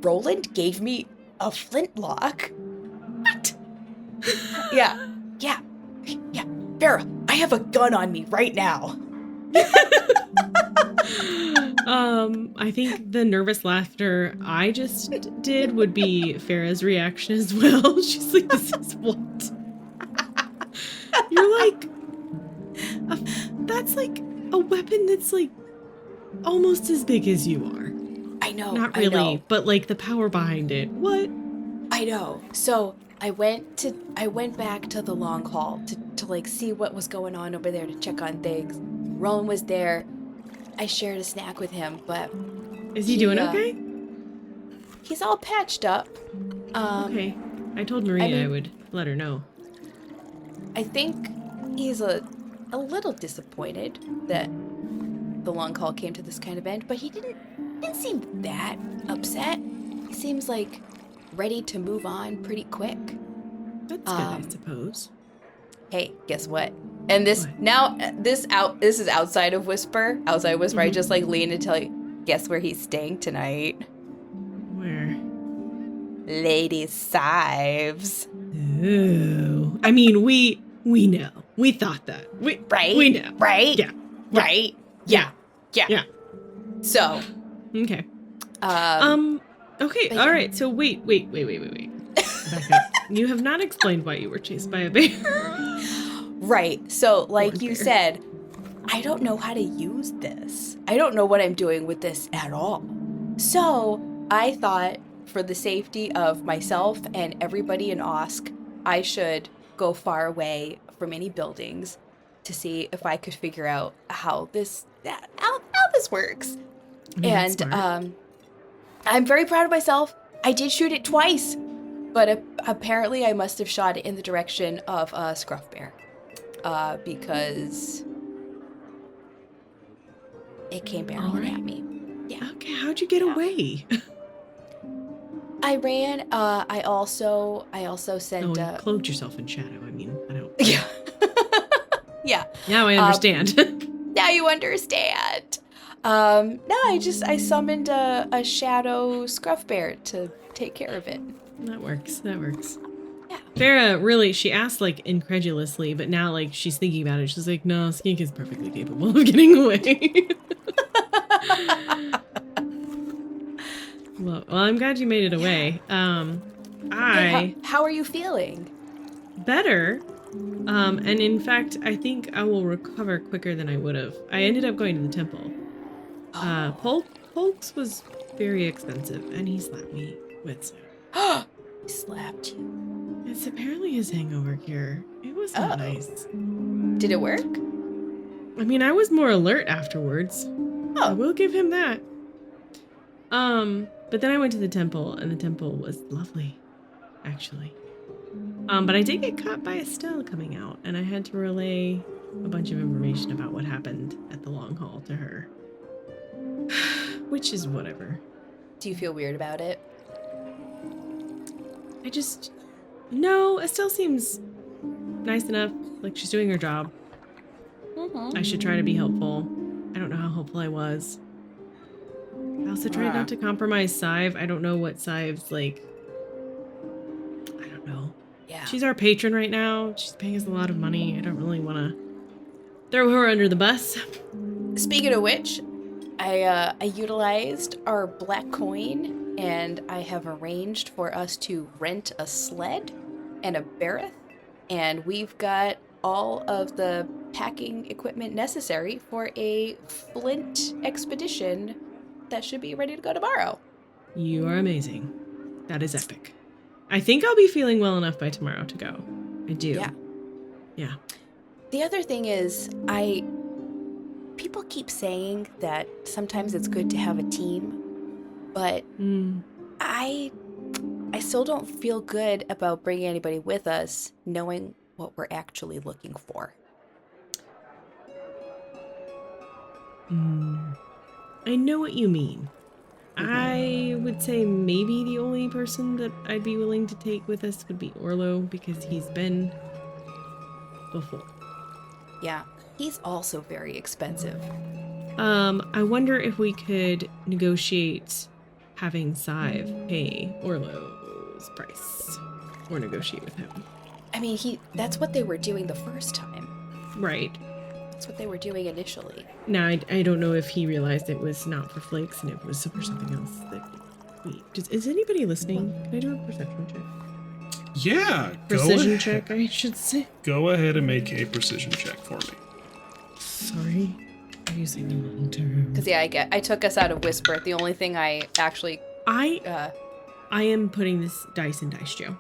Roland gave me a flintlock. What? Yeah. Farah, I have a gun on me right now. I think the nervous laughter I just did would be Farah's reaction as well. She's like, this is what? You're like, that's like a weapon that's like almost as big as you are. I know. Not I really, know. but like the power behind it. What? I know. So I went back to the long hall to like see what was going on over there, to check on things. Roland was there. I shared a snack with him, but Is he doing okay? he's all patched up. Okay. I told Maria I would let her know. I think he's a little disappointed that the long haul came to this kind of end, but he didn't seem that upset. He seems like ready to move on pretty quick. That's good, I suppose. Hey, guess what? And this What? now this is outside of Whisper. Outside of Whisper, I just like lean and tell you, guess where he's staying tonight? Where? Lady Sives. Ooh. I mean, we know. We thought that. Right? We know. Right? Yeah. Right? Yeah. Yeah. Yeah. So, Okay. Okay. but All yeah. right. So wait. Back up. You have not explained why you were chased by a bear. right. So, like Poor you bear. said, I don't know how to use this. I don't know what I'm doing with this at all. So, I thought for the safety of myself and everybody in Osk, I should go far away from any buildings to see if I could figure out how this works. I mean, that's And smart. I'm very proud of myself. I did shoot it twice, but apparently I must have shot it in the direction of a scruff bear, because it came barreling Alright. at me. Yeah, Okay. How'd you get yeah. away? I ran. I also Oh, sent. you cloaked yourself in shadow. I mean, I don't. Yeah, yeah. Now I understand. Now you understand. No, I summoned a shadow scruff bear to take care of it. That works. Yeah. Farah really, she asked like incredulously, but now like she's thinking about it. She's like, no, Skink is perfectly capable of getting away. Well, I'm glad you made it away. Hey, how are you feeling? Better. And in fact, I think I will recover quicker than I would have. I ended up going to the temple. Polks was very expensive, and he slapped me with some. He slapped you. It's apparently his hangover cure. It was not Oh. nice. Did it work? I mean, I was more alert afterwards. I Oh, will give him that. But then I went to the temple, and the temple was lovely, actually. But I did get caught by Estelle coming out, and I had to relay a bunch of information about what happened at the long haul to her. Which is whatever. do you feel weird about it? No, Estelle seems nice enough. Like, she's doing her job. Mm-hmm. I should try to be helpful. I don't know how helpful I was. I also tried not to compromise Sive. I don't know what Sive's like. I don't know. Yeah. She's our patron right now. She's paying us a lot of money. I don't really want to throw her under the bus. Speaking of which, I utilized our black coin, and I have arranged for us to rent a sled and a barreth, and we've got all of the packing equipment necessary for a flint expedition that should be ready to go tomorrow. You are amazing. That is epic. I think I'll be feeling well enough by tomorrow to go. I do. Yeah. Yeah. The other thing is, people keep saying that sometimes it's good to have a team, but Mm. I I still don't feel good about bringing anybody with us, knowing what we're actually looking for. I know what you mean. I would say maybe the only person that I'd be willing to take with us would be Orlo, because he's been before. Yeah, he's also very expensive. I wonder if we could negotiate having Sive pay Orlo's price, or negotiate with him. I mean, that's what they were doing the first time. Right. That's what they were doing initially. Now, I don't know if he realized it was not for flakes and it was for something else that is anybody listening? Can I do a perception check? Yeah. Precision check, I should say. Go ahead and make a precision check for me. Sorry. I'm using the wrong term. Because, yeah, I took us out of Whisper. The only thing I actually... I am putting this dice in Dice Joe.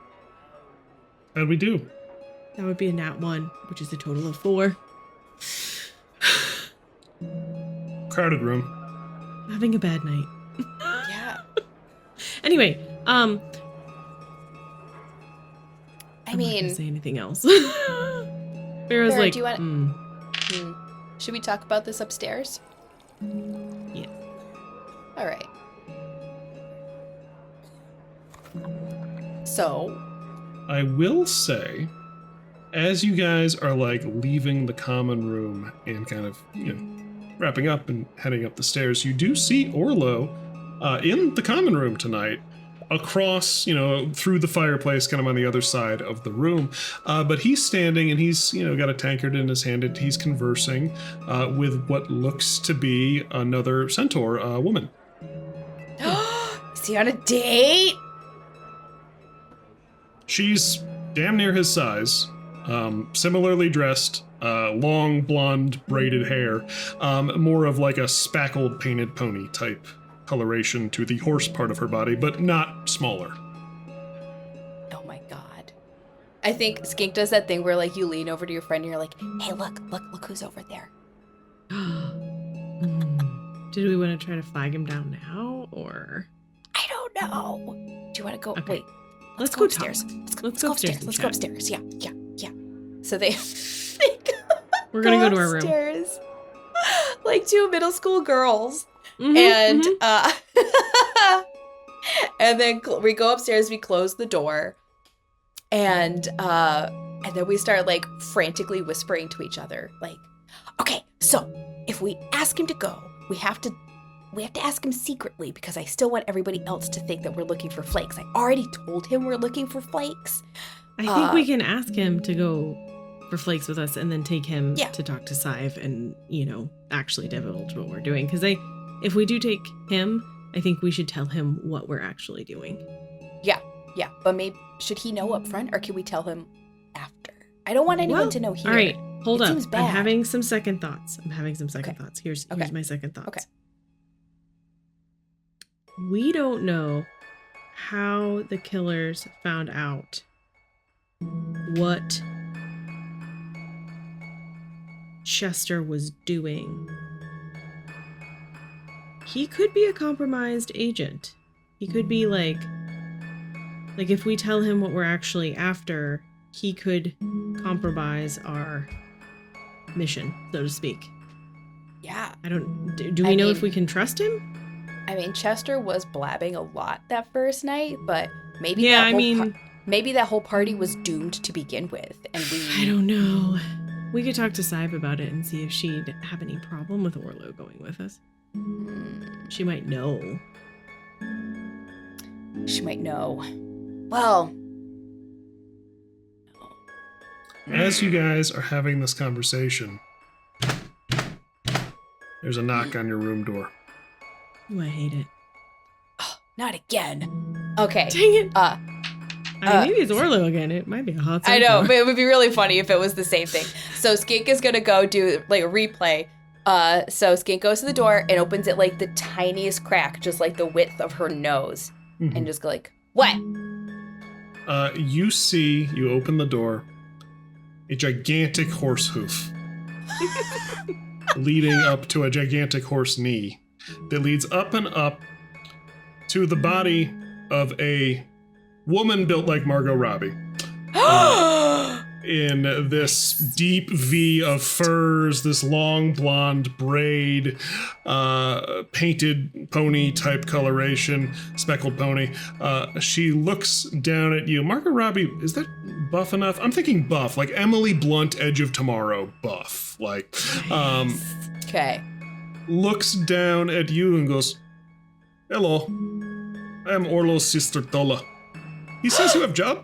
How'd we do? That would be a nat 1, which is a total of 4. Crowded room. Having a bad night. Yeah. Anyway, I I'm not mean... gonna say anything else. Farrah's Farrah, like, do you want... Should we talk about this upstairs? Yeah. All right. So... I will say, as you guys are like leaving the common room and kind of, wrapping up and heading up the stairs, you do see Orlo in the common room tonight, across, through the fireplace, kind of on the other side of the room. But he's standing and he's, got a tankard in his hand and he's conversing with what looks to be another centaur woman. Is he on a date? She's damn near his size, similarly dressed, long blonde braided hair, more of like a spackled painted pony type coloration to the horse part of her body, but not smaller. Oh my god. I think Skink does that thing where like you lean over to your friend and you're like, hey, look who's over there. Did we want to try to flag him down now, or? I don't know. Do you want to go? Okay. Wait. Let's go go upstairs. talk. Let's go upstairs. and Let's chat. go upstairs. Yeah. So they We're gonna go to our room. upstairs, like two middle school girls. Mhm, And mhm. and then we go upstairs, we close the door, and then we start like frantically whispering to each other, like, okay, so if we ask him to go, we have to ask him secretly, because I still want everybody else to think that we're looking for flakes. I already told him we're looking for flakes. I think we can ask him to go for flakes with us, and then take him Yeah. to talk to Sive, and actually divulge what we're doing. Because if we do take him, I think we should tell him what we're actually doing. Yeah, but maybe should he know up front, or can we tell him after? I don't want anyone to know here. All right, hold It up. seems bad. I'm having some second thoughts. Here's Okay. my second thoughts. Okay. We don't know how the killers found out what Chester was doing. He could be a compromised agent. He could be like if we tell him what we're actually after, he could compromise our mission, so to speak. Yeah. I don't. Do we know if we can trust him? I mean, Chester was blabbing a lot that first night, but maybe maybe that whole party was doomed to begin with, and I don't know. We could talk to Sive about it and see if she'd have any problem with Orlo going with us. She might know. She might know. Well, As you guys are having this conversation, there's a knock on your room door. Ooh, I hate it. not again. Okay. Dang it. Uh, I mean, maybe it's Orlo again. It might be a hot I know, centaur. but it would be really funny if it was the same thing. So Skink is gonna go do like a replay. So Skink goes to the door and opens it like the tiniest crack, just like the width of her nose, and just go like, "What?" You open the door, a gigantic horse hoof leading up to a gigantic horse knee that leads up and up to the body of a woman built like Margot Robbie. In this deep V of furs, this long blonde braid, painted pony type coloration, speckled pony. She looks down at you. Margot Robbie, is that buff enough? I'm thinking buff, like Emily Blunt, Edge of Tomorrow buff. Like, Okay. looks down at you and goes, "Hello, I'm Orlo's sister Tola. He says you have job?"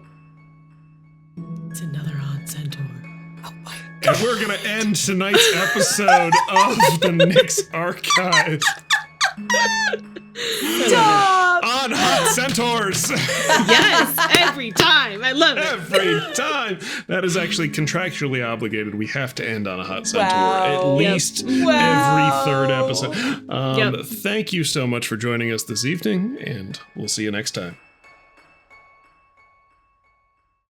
It's another odd centaur. Oh my And we're gonna end tonight's episode of the Nyx Archive Stop! on Hot Centaurs. Yes, every time. I love it. Every time. That is actually contractually obligated. We have to end on a Hot Centaur at Wow. least Wow. every third episode. Yep. Thank you so much for joining us this evening, and we'll see you next time.